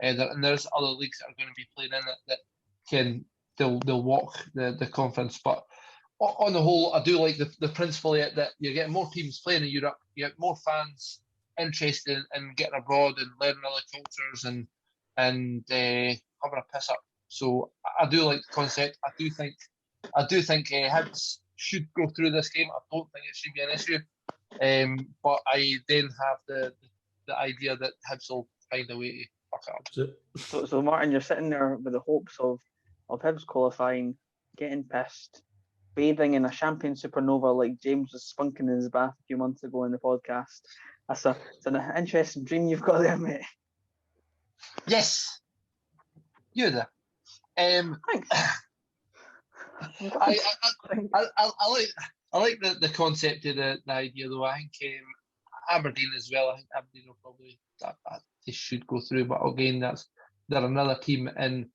and there's other leagues that are going to be playing in it that they'll walk the conference. But on the whole, I do like the principle that you're getting more teams playing in Europe. You get more fans interested in getting abroad and learning other cultures and having a piss up. So I do like the concept. I do think Hibs should go through this game. I don't think it should be an issue. But I then have the idea that Hibs will find a way to fuck it up. So Martin, you're sitting there with the hopes of Hibs qualifying, getting pissed, bathing in a champagne supernova like James was spunking in his bath a few months ago in the podcast. It's an interesting dream you've got there, mate. Yes, you're there. Thanks. I like the concept of the idea though. I think Aberdeen as well. I think Aberdeen will probably that they should go through, but again, they're another team. And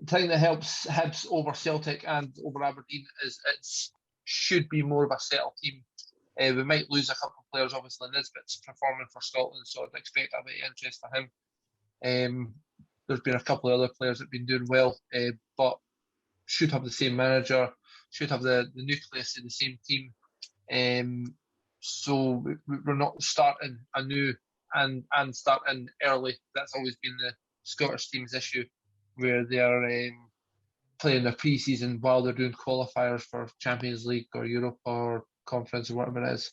the thing that helps Hibs over Celtic and over Aberdeen is it should be more of a settled team. We might lose a couple of players, obviously. Nisbet's performing for Scotland, so I'd expect a bit of interest for him. There's been a couple of other players that have been doing well, but should have the same manager, should have the nucleus of the same team. So we're not starting anew and starting early. That's always been the Scottish team's issue, where they're playing their pre-season while they're doing qualifiers for Champions League or Europe or Conference or whatever it is.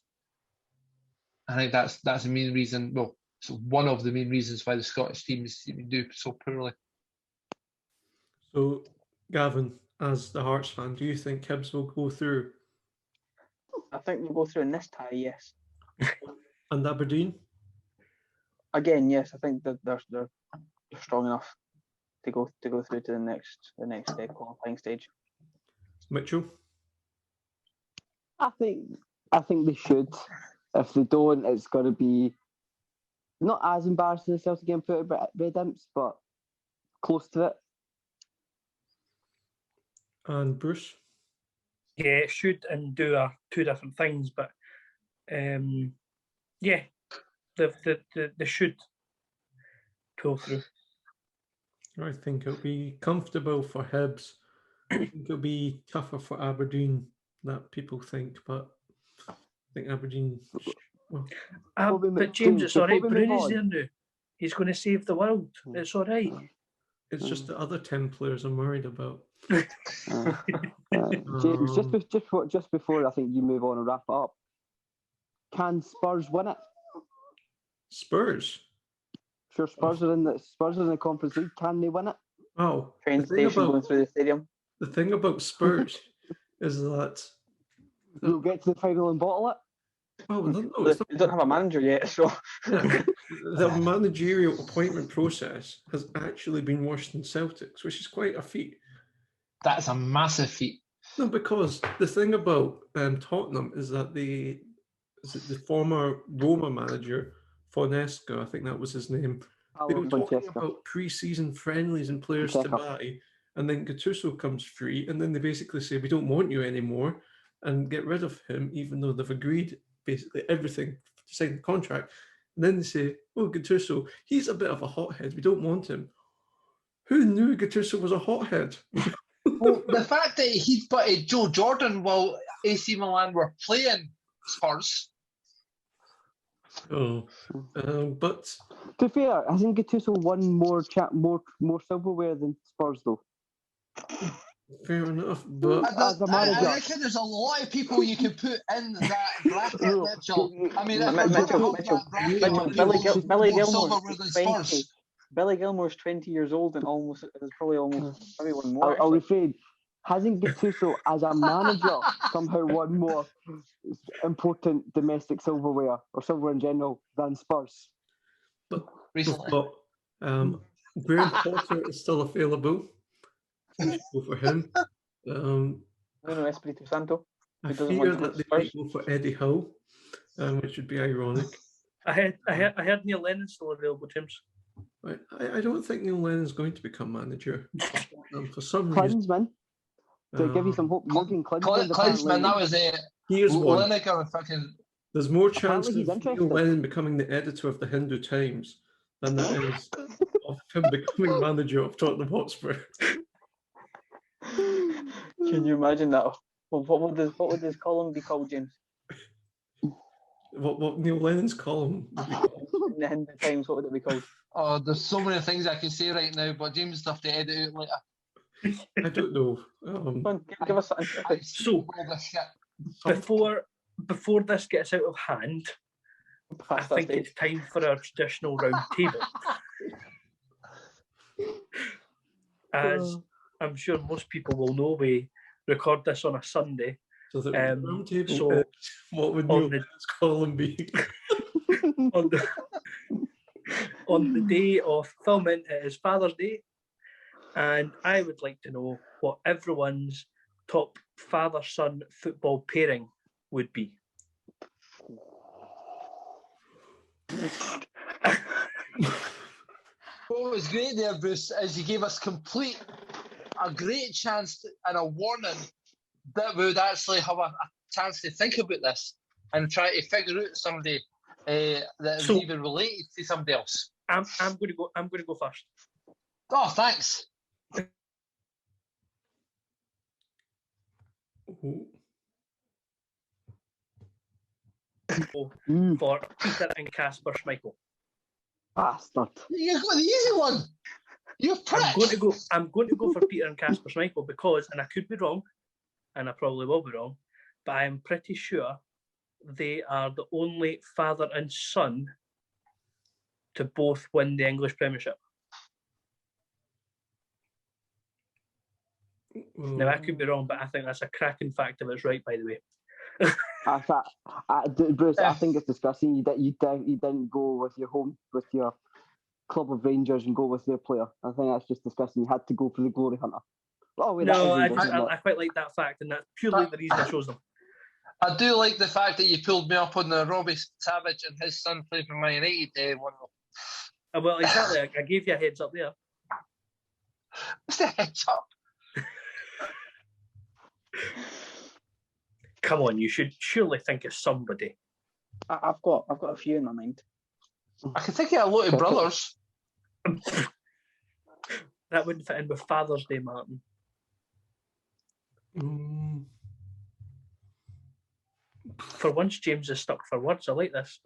I think that's the main reason. Well, it's one of the main reasons why the Scottish teams do so poorly. So, Gavin, as the Hearts fan, do you think Hibs will go through? I think we'll go through in this tie, yes. And Aberdeen? Again, yes. I think that they're strong enough to go through to the next qualifying stage. Mitchell? I think they should. If they don't, it's going to be not as embarrassing as Celtic getting put at Red Imps, but close to it. And Bruce? Yeah, it should and do two different things, but yeah, they should pull through. I think it'll be comfortable for Hibs. I think it'll be tougher for Aberdeen than people think, but I think Aberdeen. Well, but James, it's all right. Bruni's there now. He's going to save the world. It's all right. It's just the other 10 players I'm worried about. James, just before I think you move on and wrap it up, can Spurs win it? Spurs? Sure, Spurs are in the Conference League. Can they win it? Oh, train station going through the stadium. The thing about Spurs is that you'll get to the final and bottle it. Oh, no, they don't have a manager yet, so the managerial appointment process has actually been worse than Celtic's, which is quite a feat. That's a massive feat. No, because the thing about Tottenham is that the former Roma manager, Fonesca, I think that was his name, they were talking about pre-season friendlies and players to buy, and then Gattuso comes free, and then they basically say, we don't want you anymore, and get rid of him, even though they've agreed basically everything to sign the contract. And then they say, oh, Gattuso, he's a bit of a hothead, we don't want him. Who knew Gattuso was a hothead? Well, the fact that he'd put Joe Jordan while AC Milan were playing Spurs. Oh, but to be fair, I think Gattuso won more silverware than Spurs, though. Fair enough, but as a manager, I reckon there's a lot of people you can put in that bracket, Mitchell. I mean, Billy Gilmour's 20 years old and probably won more. I'll rephrase. Hasn't Gattuso as a manager somehow won more important domestic silverware or silverware in general than Spurs? But recently, Graham Potter is still available. Go for him. Espirito Santo. I fear that they might go for Eddie Howe, which would be ironic. I heard Neil Lennon's still available, James. I don't think Neil Lennon's going to become manager. For some reason. Klinsmann. To give you some hope, Jürgen Klinsmann, that was it. He is one. Fucking... There's more chance of Neil Lennon becoming the editor of the Hindu Times than there is of him becoming manager of Tottenham Hotspur. Can you imagine that? Well, what would this column be called, James? What Neil Lennon's column would be called? In the Hindu Times, what would it be called? Oh, there's so many things I can say right now, but James will have to edit out later. I don't know. Come on, give us something. So, before this gets out of hand, I think it's time for our traditional round table. As I'm sure most people will know, we record this on a Sunday. So, what would Neil's column be? on the day of filming, it is Father's Day, and I would like to know what everyone's top father-son football pairing would be? What was great there, Bruce, is you gave us a great chance and a warning that we would actually have a chance to think about this and try to figure out somebody that is even related to somebody else. I'm going to go first. Oh, thanks. For Peter and Casper Schmeichel. Bastard. You got the easy one. You prick. I'm going to go for Peter and Casper Schmeichel because, and I could be wrong, and I probably will be wrong, but I am pretty sure they are the only father and son to both win the English Premiership. Now, I could be wrong, but I think that's a cracking fact if it's right, by the way. Bruce, I think it's disgusting. You didn't go with your club of Rangers and go with their player. I think that's just disgusting. You had to go for the glory hunter. Oh, wait, no, I quite like that fact, and that's purely the reason I chose them. I do like the fact that you pulled me up on the Robbie Savage and his son playing for Man United one. Well, exactly. I gave you a heads up there. What's the heads up? Come on, you should surely think of somebody. I've got a few in my mind. I can think of a lot of brothers. That wouldn't fit in with Father's Day, Martin. For once, James is stuck for words. I like this.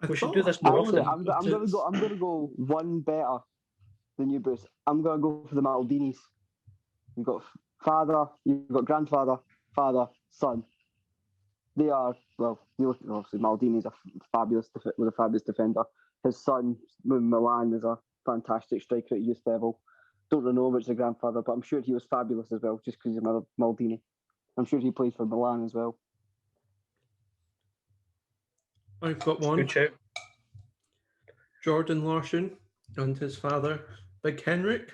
We should do this more often. I'm gonna go one better than you, Bruce. I'm gonna go for the Maldinis. You've got father, you've got grandfather, father, son. They are, well, you look at, obviously Maldini's was a fabulous defender. His son, Milan, is a fantastic striker at youth level. Don't really know about the grandfather, but I'm sure he was fabulous as well, just because he's Maldini. I'm sure he played for Milan as well. I've got one. Good shout. Jordan Larson and his father, Big Henrik.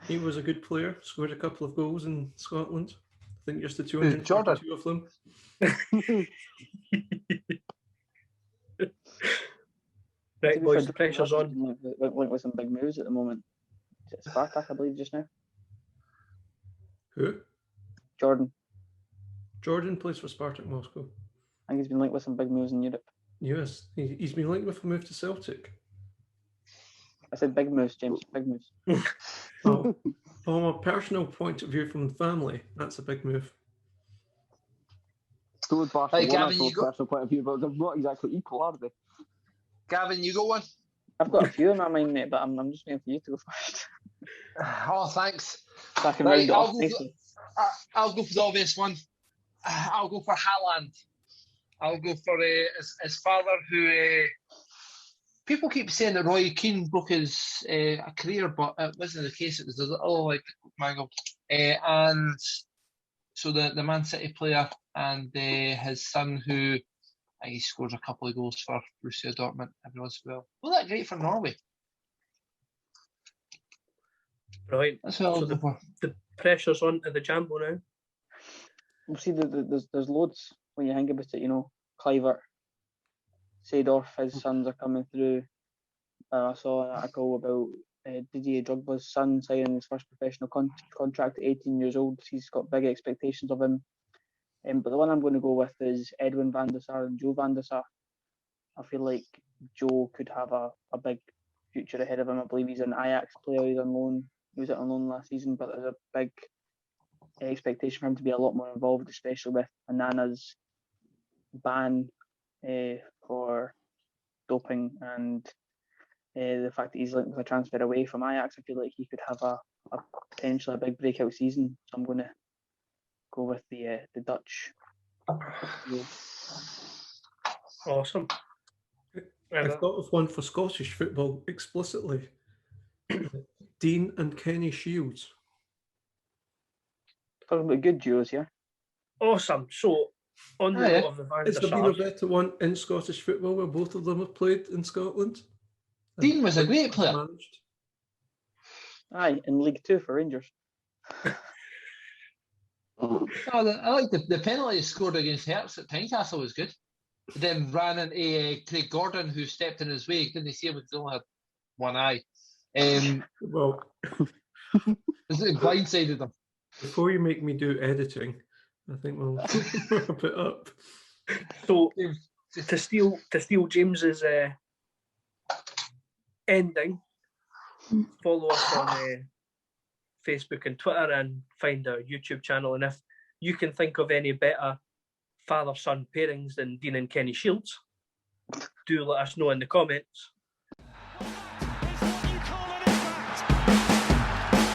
He was a good player, scored a couple of goals in Scotland. I think just the 242 of them. Right, boys, the pressure's on. Linked with some big moves at the moment. Is it Spartak, I believe, just now? Who? Jordan. Jordan plays for Spartak Moscow. I think he's been linked with some big moves in Europe. Yes, he's been linked with a move to Celtic. I said big moves, James. Big moves. From a personal point of view from the family, that's a big move. So would Barcelona, hey, Gavin, from a personal point of view, but they're not exactly equal, are they? Gavin, you got one? I've got a few in my mind, mate, but I'm just waiting for you to go first. Oh, thanks. So I can round it off nicely. I'll go for the obvious one. I'll go for Haaland. I'll go for his father, who people keep saying that Roy Keane broke his career, but it wasn't the case. It was a little like mangled. And so the Man City player and his son, who he scores a couple of goals for Borussia Dortmund every once in a while. Well, that's great for Norway. Right. That's what I'll go for. The pressure's on to the Jambo now. We'll see, there's loads when you think about it, you know. Kluivert, Seedorf, his sons are coming through. I saw an article about Didier Drogba's son signing his first professional contract at 18 years old. He's got big expectations of him. But the one I'm going to go with is Edwin van der Sar and Joe van der Sar. I feel like Joe could have a big future ahead of him. I believe he's an Ajax player. He's on loan. He was on loan last season, but there's a big expectation for him to be a lot more involved, especially with Anana's ban for doping and the fact that he's linked with a transfer away from Ajax. I feel like he could have a potentially a big breakout season. So I'm going to go with the Dutch. Awesome. I've thought of one for Scottish football explicitly. Dean and Kenny Shields. Talking about good duos here. Awesome. So, on the note of the Van der Has there been a Sars, better one in Scottish football where both of them have played in Scotland? Dean was a great player. Managed. Aye, in League Two for Rangers. Oh, I like the penalty he scored against Hertz at Tynecastle was good. Then ran into Craig Gordon, who stepped in his way. Didn't see him because he only had one eye. Well, It blindsided him. before you make me do editing, I think we'll wrap it up. So to steal James's ending, follow us on Facebook and Twitter, and find our YouTube channel. And if you can think of any better father-son pairings than Dean and Kenny Shields, do let us know in the comments.